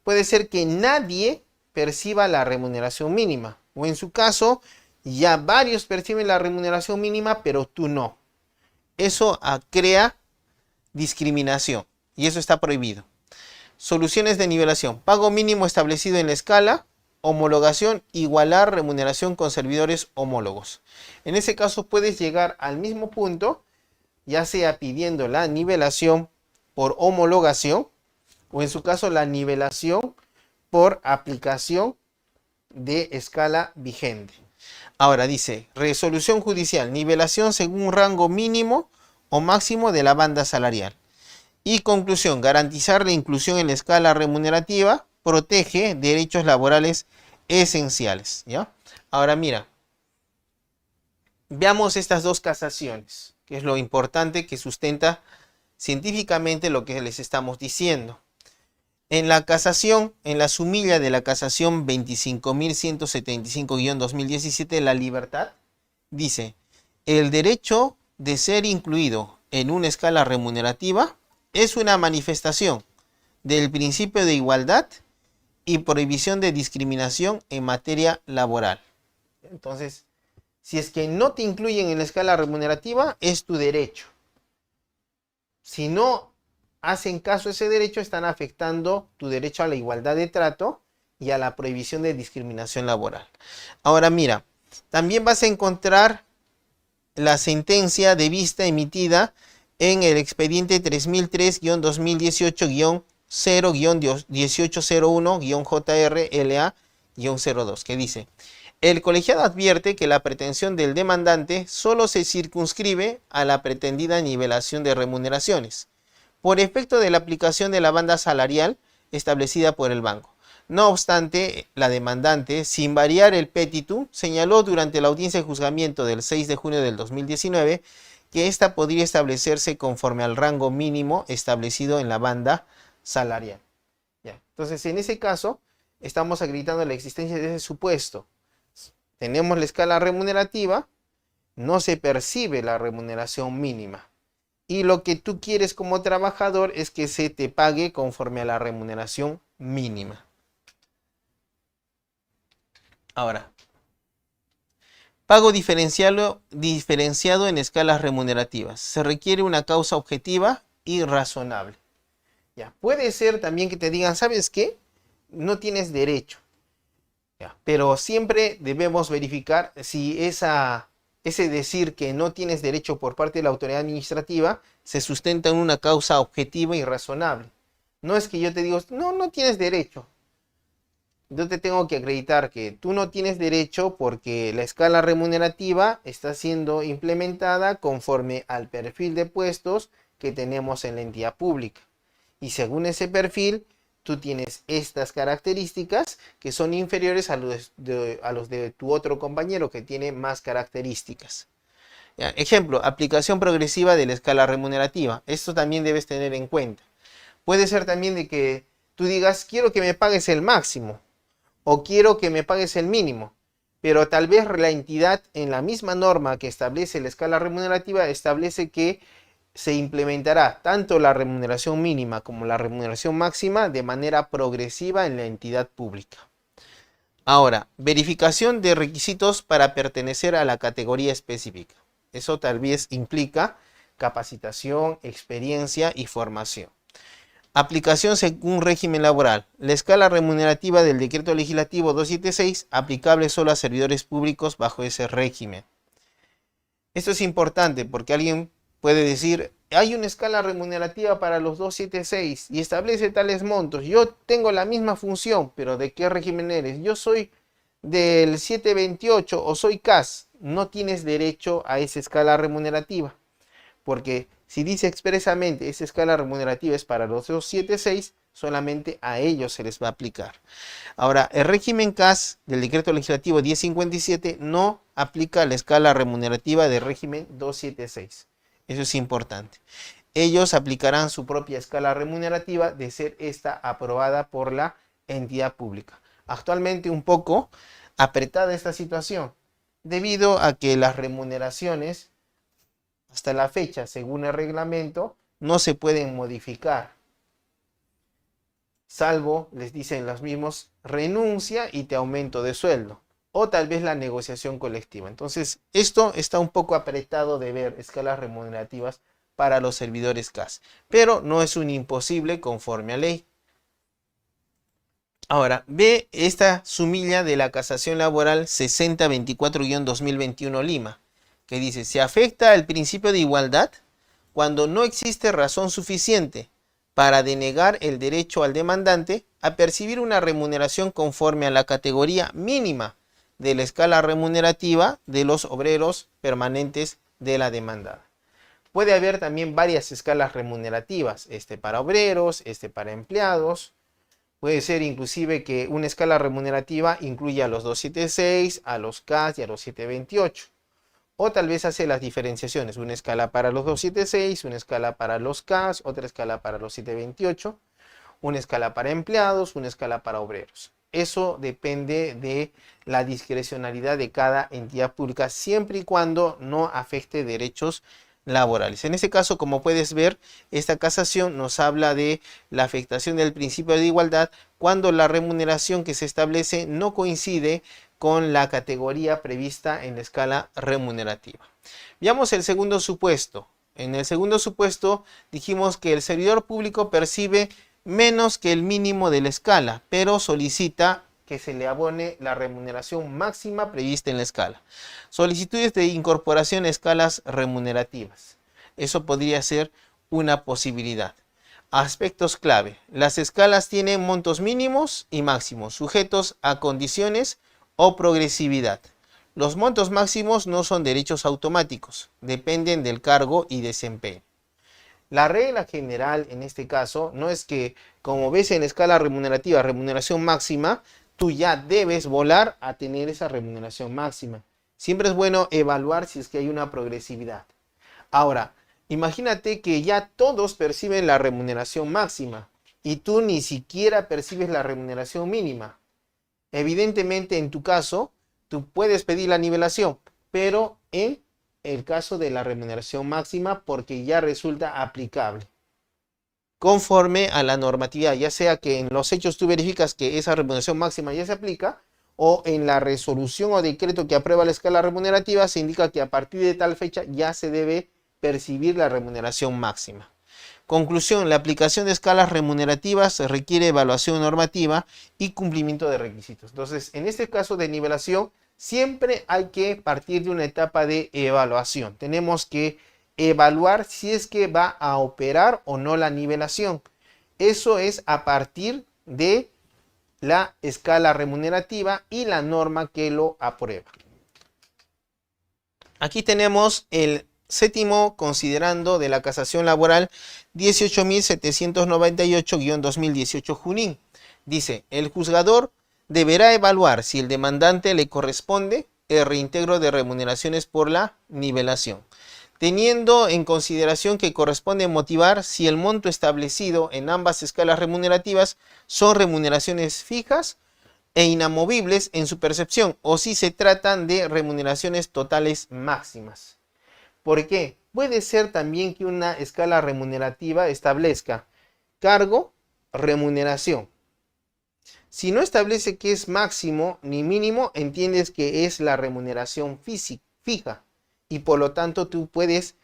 puede ser que nadie perciba la remuneración mínima. O en su caso, ya varios perciben la remuneración mínima, pero tú no. Eso crea discriminación y eso está prohibido. Soluciones de nivelación. Pago mínimo establecido en la escala. Homologación, igualar remuneración con servidores homólogos. En ese caso puedes llegar al mismo punto, ya sea pidiendo la nivelación por homologación o en su caso la nivelación por aplicación de escala vigente. Ahora dice, resolución judicial, nivelación según un rango mínimo o máximo de la banda salarial. Y conclusión, garantizar la inclusión en la escala remunerativa protege derechos laborales esenciales. ¿Ya? Ahora mira, veamos estas dos casaciones, que es lo importante que sustenta científicamente lo que les estamos diciendo. En la casación, en la sumilla de la casación 25.175-2017, la libertad, dice, el derecho de ser incluido en una escala remunerativa es una manifestación del principio de igualdad y prohibición de discriminación en materia laboral. Entonces, si es que no te incluyen en la escala remunerativa, es tu derecho. Si no hacen caso a ese derecho, están afectando tu derecho a la igualdad de trato y a la prohibición de discriminación laboral. Ahora mira, también vas a encontrar la sentencia de vista emitida en el expediente 3003-2018-0-1801-JRLA-02, que dice: el colegiado advierte que la pretensión del demandante solo se circunscribe a la pretendida nivelación de remuneraciones, por efecto de la aplicación de la banda salarial establecida por el banco. No obstante, la demandante, sin variar el petitum, señaló durante la audiencia de juzgamiento del 6 de junio del 2019 que ésta podría establecerse conforme al rango mínimo establecido en la banda salarial. Ya. Entonces, en ese caso, estamos acreditando la existencia de ese supuesto. Tenemos la escala remunerativa, no se percibe la remuneración mínima. Y lo que tú quieres como trabajador es que se te pague conforme a la remuneración mínima. Ahora, Pago diferenciado en escalas remunerativas. Se requiere una causa objetiva y razonable. Ya. Puede ser también que te digan, ¿sabes qué? No tienes derecho. Ya. Pero siempre debemos verificar si ese decir que no tienes derecho por parte de la autoridad administrativa se sustenta en una causa objetiva y razonable. No es que yo te digo, no, no tienes derecho. Yo te tengo que acreditar que tú no tienes derecho porque la escala remunerativa está siendo implementada conforme al perfil de puestos que tenemos en la entidad pública. Y según ese perfil, tú tienes estas características que son inferiores a los de tu otro compañero que tiene más características. Ya, ejemplo, aplicación progresiva de la escala remunerativa. Esto también debes tener en cuenta. Puede ser también de que tú digas, quiero que me pagues el máximo o quiero que me pagues el mínimo, pero tal vez la entidad en la misma norma que establece la escala remunerativa establece que se implementará tanto la remuneración mínima como la remuneración máxima de manera progresiva en la entidad pública. Ahora, verificación de requisitos para pertenecer a la categoría específica. Eso tal vez implica capacitación, experiencia y formación. Aplicación según régimen laboral. La escala remunerativa del Decreto Legislativo 276 aplicable solo a servidores públicos bajo ese régimen. Esto es importante porque alguien puede decir, hay una escala remunerativa para los 276 y establece tales montos. Yo tengo la misma función, pero ¿de qué régimen eres? Yo soy del 728 o soy CAS. No tienes derecho a esa escala remunerativa, porque si dice expresamente esa escala remunerativa es para los 276, solamente a ellos se les va a aplicar. Ahora, el régimen CAS del Decreto Legislativo 1057 no aplica la escala remunerativa del régimen 276. Eso es importante. Ellos aplicarán su propia escala remunerativa de ser esta aprobada por la entidad pública. Actualmente un poco apretada esta situación, debido a que las remuneraciones hasta la fecha, según el reglamento, no se pueden modificar, salvo, les dicen los mismos, renuncia y te aumento de sueldo, o tal vez la negociación colectiva. Entonces, esto está un poco apretado de ver escalas remunerativas para los servidores CAS, pero no es un imposible conforme a ley. Ahora, ve esta sumilla de la casación laboral 6024-2021 Lima, que dice, se afecta el principio de igualdad cuando no existe razón suficiente para denegar el derecho al demandante a percibir una remuneración conforme a la categoría mínima de la escala remunerativa de los obreros permanentes de la demandada. Puede haber también varias escalas remunerativas, este para obreros, este para empleados. Puede ser inclusive que una escala remunerativa incluya a los 276, a los CAS y a los 728. O tal vez hace las diferenciaciones, una escala para los 276, una escala para los CAS, otra escala para los 728, una escala para empleados, una escala para obreros. Eso depende de la discrecionalidad de cada entidad pública, siempre y cuando no afecte derechos laborales. En este caso, como puedes ver, esta casación nos habla de la afectación del principio de igualdad cuando la remuneración que se establece no coincide con la categoría prevista en la escala remunerativa. Veamos el segundo supuesto. En el segundo supuesto dijimos que el servidor público percibe menos que el mínimo de la escala, pero solicita que se le abone la remuneración máxima prevista en la escala. Solicitudes de incorporación a escalas remunerativas. Eso podría ser una posibilidad. Aspectos clave. Las escalas tienen montos mínimos y máximos, sujetos a condiciones o progresividad. Los montos máximos no son derechos automáticos, dependen del cargo y desempeño. La regla general en este caso no es que, como ves en la escala remunerativa, remuneración máxima, tú ya debes volar a tener esa remuneración máxima. Siempre es bueno evaluar si es que hay una progresividad. Ahora, imagínate que ya todos perciben la remuneración máxima y tú ni siquiera percibes la remuneración mínima. Evidentemente, en tu caso, tú puedes pedir la nivelación, pero en el caso de la remuneración máxima, porque ya resulta aplicable conforme a la normatividad, ya sea que en los hechos tú verificas que esa remuneración máxima ya se aplica, o en la resolución o decreto que aprueba la escala remunerativa se indica que a partir de tal fecha ya se debe percibir la remuneración máxima. Conclusión, la aplicación de escalas remunerativas requiere evaluación normativa y cumplimiento de requisitos. Entonces, en este caso de nivelación, siempre hay que partir de una etapa de evaluación. Tenemos que evaluar si es que va a operar o no la nivelación. Eso es a partir de la escala remunerativa y la norma que lo aprueba. Aquí tenemos el séptimo considerando de la casación laboral 18.798-2018 Junín. Dice, el juzgador deberá evaluar si el demandante le corresponde el reintegro de remuneraciones por la nivelación, teniendo en consideración que corresponde motivar si el monto establecido en ambas escalas remunerativas son remuneraciones fijas e inamovibles en su percepción o si se tratan de remuneraciones totales máximas. ¿Por qué? Puede ser también que una escala remunerativa establezca cargo, remuneración. Si no establece que es máximo ni mínimo, entiendes que es la remuneración fija y por lo tanto tú puedes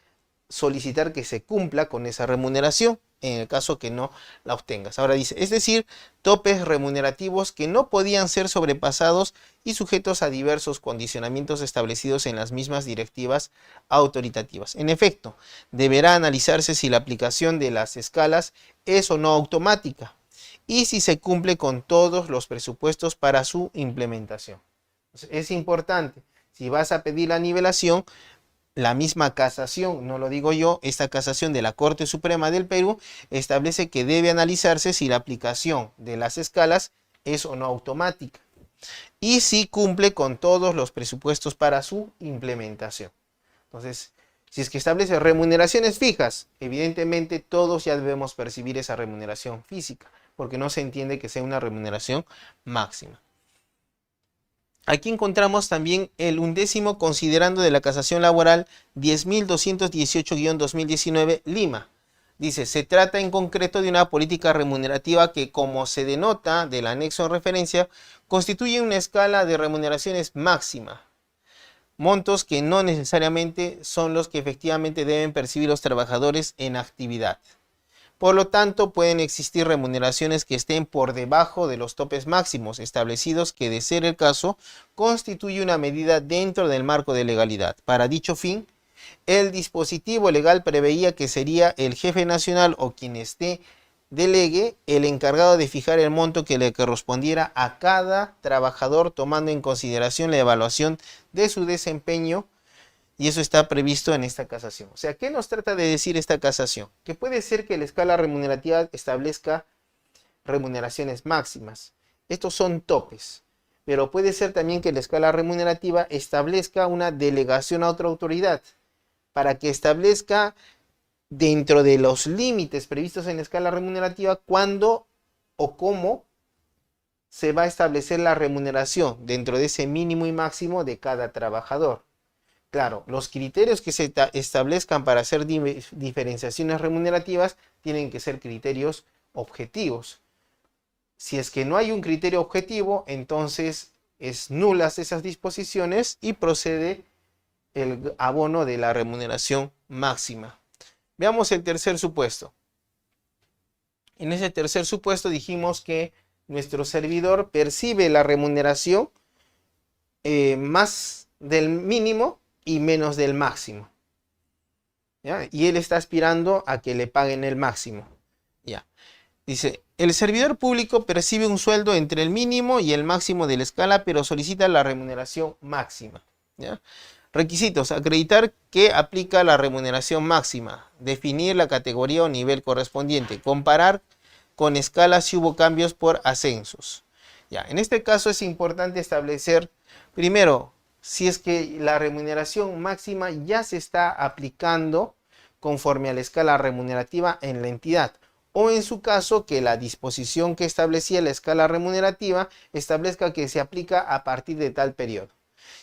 solicitar que se cumpla con esa remuneración en el caso que no la obtengas. Ahora dice, es decir, topes remunerativos que no podían ser sobrepasados y sujetos a diversos condicionamientos establecidos en las mismas directivas autoritativas. En efecto, deberá analizarse si la aplicación de las escalas es o no automática y si se cumple con todos los presupuestos para su implementación. Entonces, es importante, si vas a pedir la nivelación, la misma casación, no lo digo yo, esta casación de la Corte Suprema del Perú establece que debe analizarse si la aplicación de las escalas es o no automática y si cumple con todos los presupuestos para su implementación. Entonces, si es que establece remuneraciones fijas, evidentemente todos ya debemos percibir esa remuneración física, porque no se entiende que sea una remuneración máxima. Aquí encontramos también el 11º considerando de la casación laboral 10.218-2019 Lima. Dice, se trata en concreto de una política remunerativa que, como se denota del anexo en referencia, constituye una escala de remuneraciones máxima. Montos que no necesariamente son los que efectivamente deben percibir los trabajadores en actividad. Por lo tanto, pueden existir remuneraciones que estén por debajo de los topes máximos establecidos que, de ser el caso, constituye una medida dentro del marco de legalidad. Para dicho fin, el dispositivo legal preveía que sería el jefe nacional o quien esté delegue el encargado de fijar el monto que le correspondiera a cada trabajador tomando en consideración la evaluación de su desempeño. Y eso está previsto en esta casación. O sea, ¿qué nos trata de decir esta casación? Que puede ser que la escala remunerativa establezca remuneraciones máximas. Estos son topes. Pero puede ser también que la escala remunerativa establezca una delegación a otra autoridad para que establezca dentro de los límites previstos en la escala remunerativa cuándo o cómo se va a establecer la remuneración dentro de ese mínimo y máximo de cada trabajador. Claro, los criterios que se establezcan para hacer diferenciaciones remunerativas tienen que ser criterios objetivos. Si es que no hay un criterio objetivo, entonces es nulas esas disposiciones y procede el abono de la remuneración máxima. Veamos el tercer supuesto. En ese tercer supuesto dijimos que nuestro servidor percibe la remuneración más del mínimo y menos del máximo, ¿ya? Y él está aspirando a que le paguen el máximo, ¿ya? Dice, el servidor público percibe un sueldo entre el mínimo y el máximo de la escala, pero solicita la remuneración máxima, ¿ya? Requisitos, acreditar que aplica la remuneración máxima, definir la categoría o nivel correspondiente, comparar con escalas si hubo cambios por ascensos, ¿ya? En este caso es importante establecer, primero, si es que la remuneración máxima ya se está aplicando conforme a la escala remunerativa en la entidad, o en su caso que la disposición que establecía la escala remunerativa establezca que se aplica a partir de tal periodo.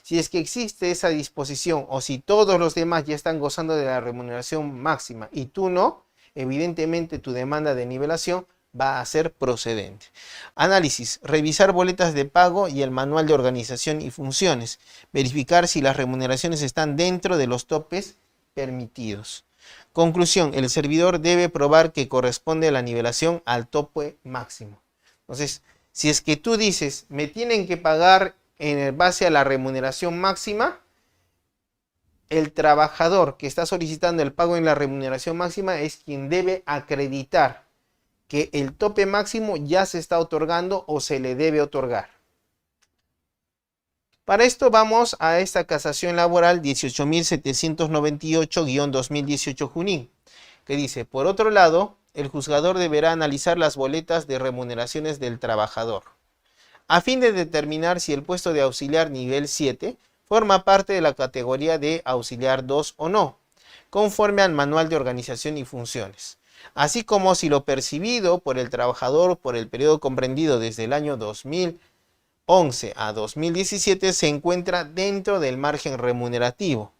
Si es que existe esa disposición o si todos los demás ya están gozando de la remuneración máxima y tú no, evidentemente tu demanda de nivelación va a ser procedente. Análisis. Revisar boletas de pago y el manual de organización y funciones. Verificar si las remuneraciones están dentro de los topes permitidos. Conclusión. El servidor debe probar que corresponde la nivelación al tope máximo. Entonces, si es que tú dices, me tienen que pagar en base a la remuneración máxima, el trabajador que está solicitando el pago en la remuneración máxima es quien debe acreditar que el tope máximo ya se está otorgando o se le debe otorgar. Para esto vamos a esta casación laboral 18.798-2018 Junín, que dice, por otro lado, el juzgador deberá analizar las boletas de remuneraciones del trabajador, a fin de determinar si el puesto de auxiliar nivel 7 forma parte de la categoría de auxiliar 2 o no, conforme al manual de organización y funciones, así como si lo percibido por el trabajador por el periodo comprendido desde el año 2011 a 2017 se encuentra dentro del margen remunerativo,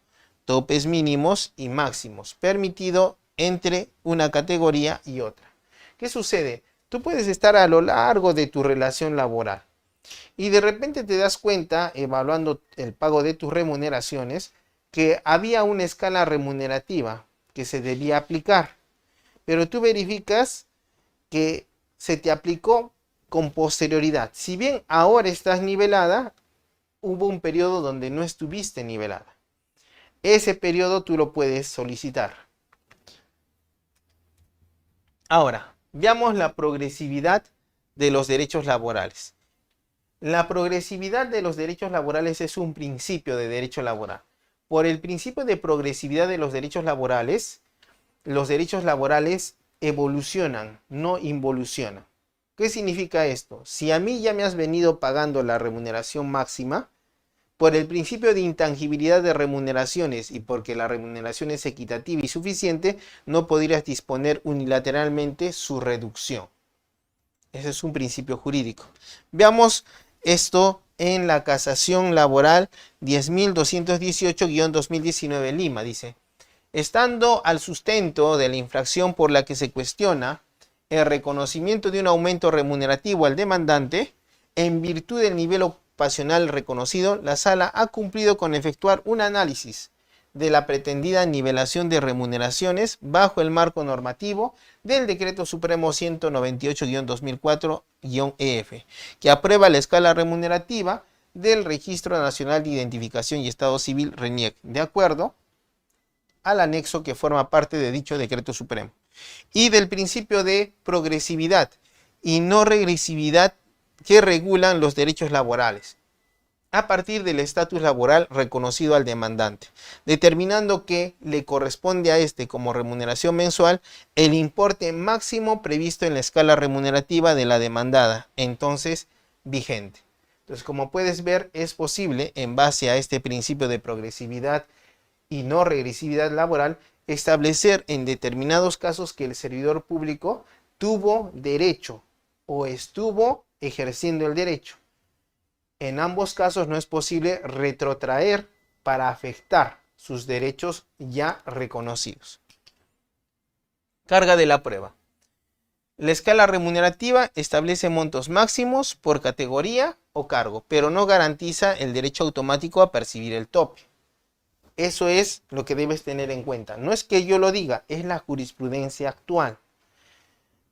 topes mínimos y máximos, permitido entre una categoría y otra. ¿Qué sucede? Tú puedes estar a lo largo de tu relación laboral y de repente te das cuenta, evaluando el pago de tus remuneraciones, que había una escala remunerativa que se debía aplicar, pero tú verificas que se te aplicó con posterioridad. Si bien ahora estás nivelada, hubo un periodo donde no estuviste nivelada. Ese periodo tú lo puedes solicitar. Ahora, veamos la progresividad de los derechos laborales. La progresividad de los derechos laborales es un principio de derecho laboral. Por el principio de progresividad de los derechos laborales evolucionan, no involucionan. ¿Qué significa esto? Si a mí ya me has venido pagando la remuneración máxima, por el principio de intangibilidad de remuneraciones y porque la remuneración es equitativa y suficiente, no podrías disponer unilateralmente su reducción. Ese es un principio jurídico. Veamos esto en la casación laboral 10.218-2019 Lima. Dice, estando al sustento de la infracción por la que se cuestiona el reconocimiento de un aumento remunerativo al demandante, en virtud del nivel ocupacional reconocido, la sala ha cumplido con efectuar un análisis de la pretendida nivelación de remuneraciones bajo el marco normativo del Decreto Supremo 198-2004-EF, que aprueba la escala remunerativa del Registro Nacional de Identificación y Estado Civil RENIEC, de acuerdo al anexo que forma parte de dicho Decreto Supremo, y del principio de progresividad y no regresividad que regulan los derechos laborales, a partir del estatus laboral reconocido al demandante, determinando que le corresponde a este como remuneración mensual el importe máximo previsto en la escala remunerativa de la demandada, entonces vigente. Entonces, como puedes ver, es posible, en base a este principio de progresividad y no regresividad laboral, establecer en determinados casos que el servidor público tuvo derecho o estuvo ejerciendo el derecho. En ambos casos no es posible retrotraer para afectar sus derechos ya reconocidos. Carga de la prueba. La escala remunerativa establece montos máximos por categoría o cargo, pero no garantiza el derecho automático a percibir el tope. Eso es lo que debes tener en cuenta. No es que yo lo diga, es la jurisprudencia actual.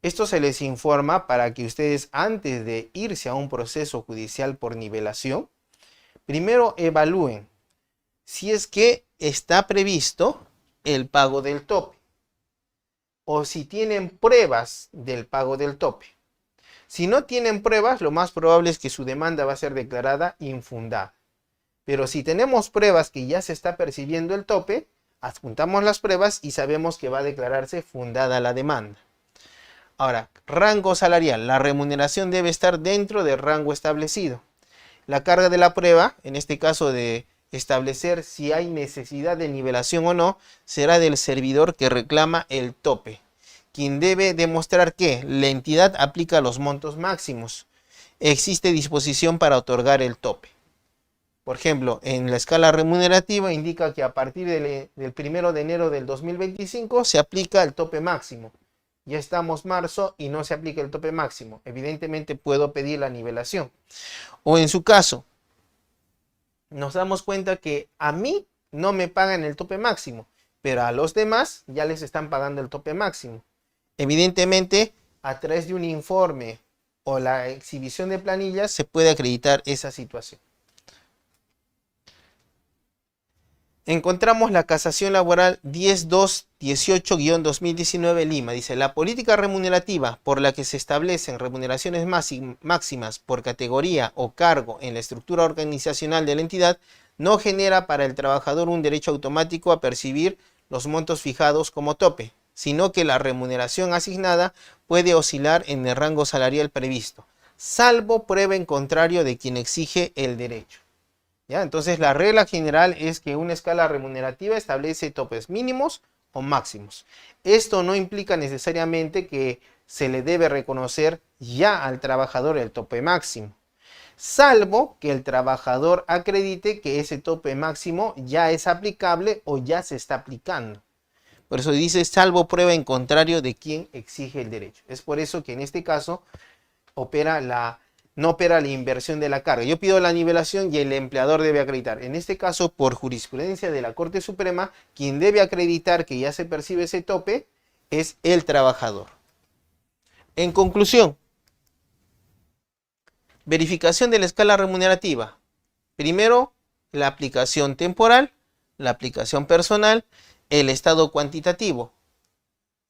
Esto se les informa para que ustedes, antes de irse a un proceso judicial por nivelación, primero evalúen si es que está previsto el pago del tope o si tienen pruebas del pago del tope. Si no tienen pruebas, lo más probable es que su demanda va a ser declarada infundada. Pero si tenemos pruebas que ya se está percibiendo el tope, adjuntamos las pruebas y sabemos que va a declararse fundada la demanda. Ahora, rango salarial. La remuneración debe estar dentro del rango establecido. La carga de la prueba, en este caso de establecer si hay necesidad de nivelación o no, será del servidor que reclama el tope, quien debe demostrar que la entidad aplica los montos máximos. Existe disposición para otorgar el tope. Por ejemplo, en la escala remunerativa indica que a partir del 1 de enero del 2025 se aplica el tope máximo. ya estamos marzo y no se aplica el tope máximo. Evidentemente puedo pedir la nivelación. O en su caso, nos damos cuenta que a mí no me pagan el tope máximo, pero a los demás ya les están pagando el tope máximo. Evidentemente, a través de un informe o la exhibición de planillas se puede acreditar esa situación. Encontramos la casación laboral 10218-2019 Lima. Dice, la política remunerativa por la que se establecen remuneraciones máximas por categoría o cargo en la estructura organizacional de la entidad no genera para el trabajador un derecho automático a percibir los montos fijados como tope, sino que la remuneración asignada puede oscilar en el rango salarial previsto, salvo prueba en contrario de quien exige el derecho. ¿Ya? Entonces la regla general es que una escala remunerativa establece topes mínimos o máximos. Esto no implica necesariamente que se le debe reconocer ya al trabajador el tope máximo, salvo que el trabajador acredite que ese tope máximo ya es aplicable o ya se está aplicando. Por eso dice salvo prueba en contrario de quien exige el derecho. Es por eso que en este caso no opera la inversión de la carga. Yo pido la nivelación y el empleador debe acreditar. En este caso, por jurisprudencia de la Corte Suprema, quien debe acreditar que ya se percibe ese tope es el trabajador. En conclusión, verificación de la escala remunerativa. Primero, la aplicación temporal, la aplicación personal, el estado cuantitativo,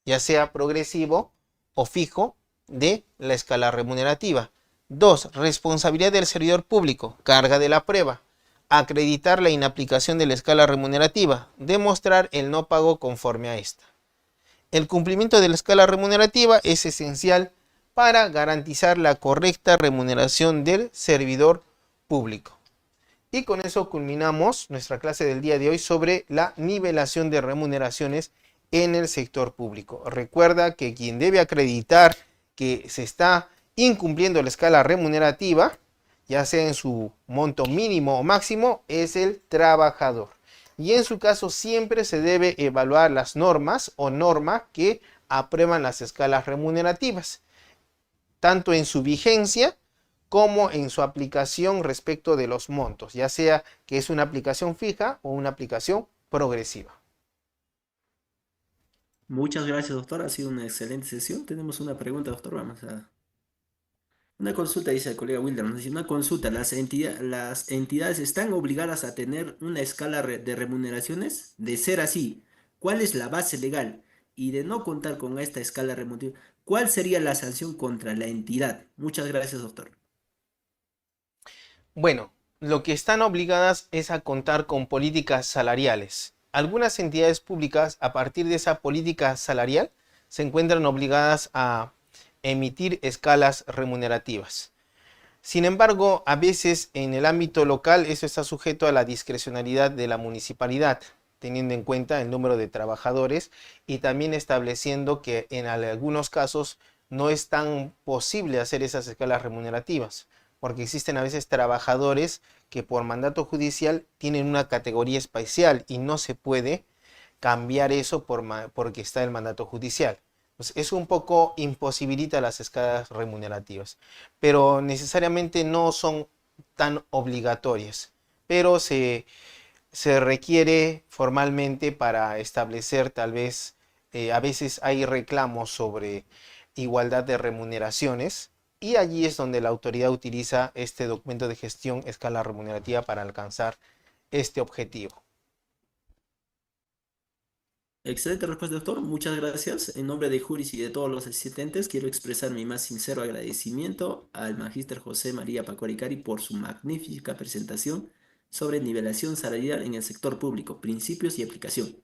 ya sea progresivo o fijo, de la escala remunerativa. 2. Responsabilidad del servidor público, carga de la prueba. Acreditar la inaplicación de la escala remunerativa, demostrar el no pago conforme a esta. El cumplimiento de la escala remunerativa es esencial para garantizar la correcta remuneración del servidor público. Y con eso culminamos nuestra clase del día de hoy sobre la nivelación de remuneraciones en el sector público. Recuerda que quien debe acreditar que se está incumpliendo la escala remunerativa, ya sea en su monto mínimo o máximo, es el trabajador. Y en su caso siempre se debe evaluar las normas o norma que aprueban las escalas remunerativas, tanto en su vigencia como en su aplicación respecto de los montos, ya sea que es una aplicación fija o una aplicación progresiva. Muchas gracias, doctor. Ha sido una excelente sesión. Tenemos una pregunta, doctor. Vamos a... Una consulta, dice el colega Wilder. Nos dice, una consulta. ¿Las entidades están obligadas a tener una escala de remuneraciones? De ser así, ¿cuál es la base legal? Y de no contar con esta escala remunerativa, ¿cuál sería la sanción contra la entidad? Muchas gracias, doctor. Bueno, lo que están obligadas es a contar con políticas salariales. Algunas entidades públicas, a partir de esa política salarial, se encuentran obligadas a emitir escalas remunerativas. Sin embargo, a veces en el ámbito local eso está sujeto a la discrecionalidad de la municipalidad, teniendo en cuenta el número de trabajadores y también estableciendo que en algunos casos no es tan posible hacer esas escalas remunerativas, porque existen a veces trabajadores que por mandato judicial tienen una categoría especial y no se puede cambiar eso porque está el mandato judicial. Pues eso un poco imposibilita las escalas remunerativas, pero necesariamente no son tan obligatorias, pero se requiere formalmente para establecer tal vez, a veces hay reclamos sobre igualdad de remuneraciones y allí es donde la autoridad utiliza este documento de gestión escala remunerativa para alcanzar este objetivo. Excelente respuesta, doctor. Muchas gracias. En nombre de Juris y de todos los asistentes, quiero expresar mi más sincero agradecimiento al magíster José María Pacoricari por su magnífica presentación sobre nivelación salarial en el sector público, principios y aplicación.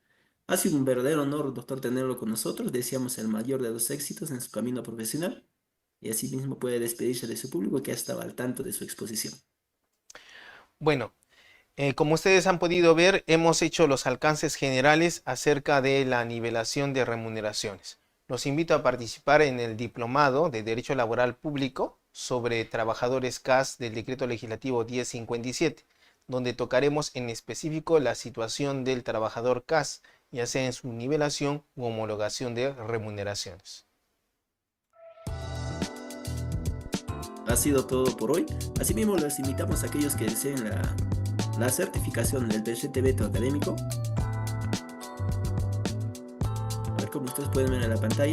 Ha sido un verdadero honor, doctor, tenerlo con nosotros. Deseamos el mayor de los éxitos en su camino profesional y asimismo puede despedirse de su público que ha estado al tanto de su exposición. Bueno, como ustedes han podido ver, hemos hecho los alcances generales acerca de la nivelación de remuneraciones. Los invito a participar en el diplomado de Derecho Laboral Público sobre trabajadores CAS del Decreto Legislativo 1057, donde tocaremos en específico la situación del trabajador CAS, ya sea en su nivelación u homologación de remuneraciones. ha sido todo por hoy. Asimismo, les invitamos a aquellos que deseen la certificación del PCT Veto académico. A ver, como ustedes pueden ver en la pantalla.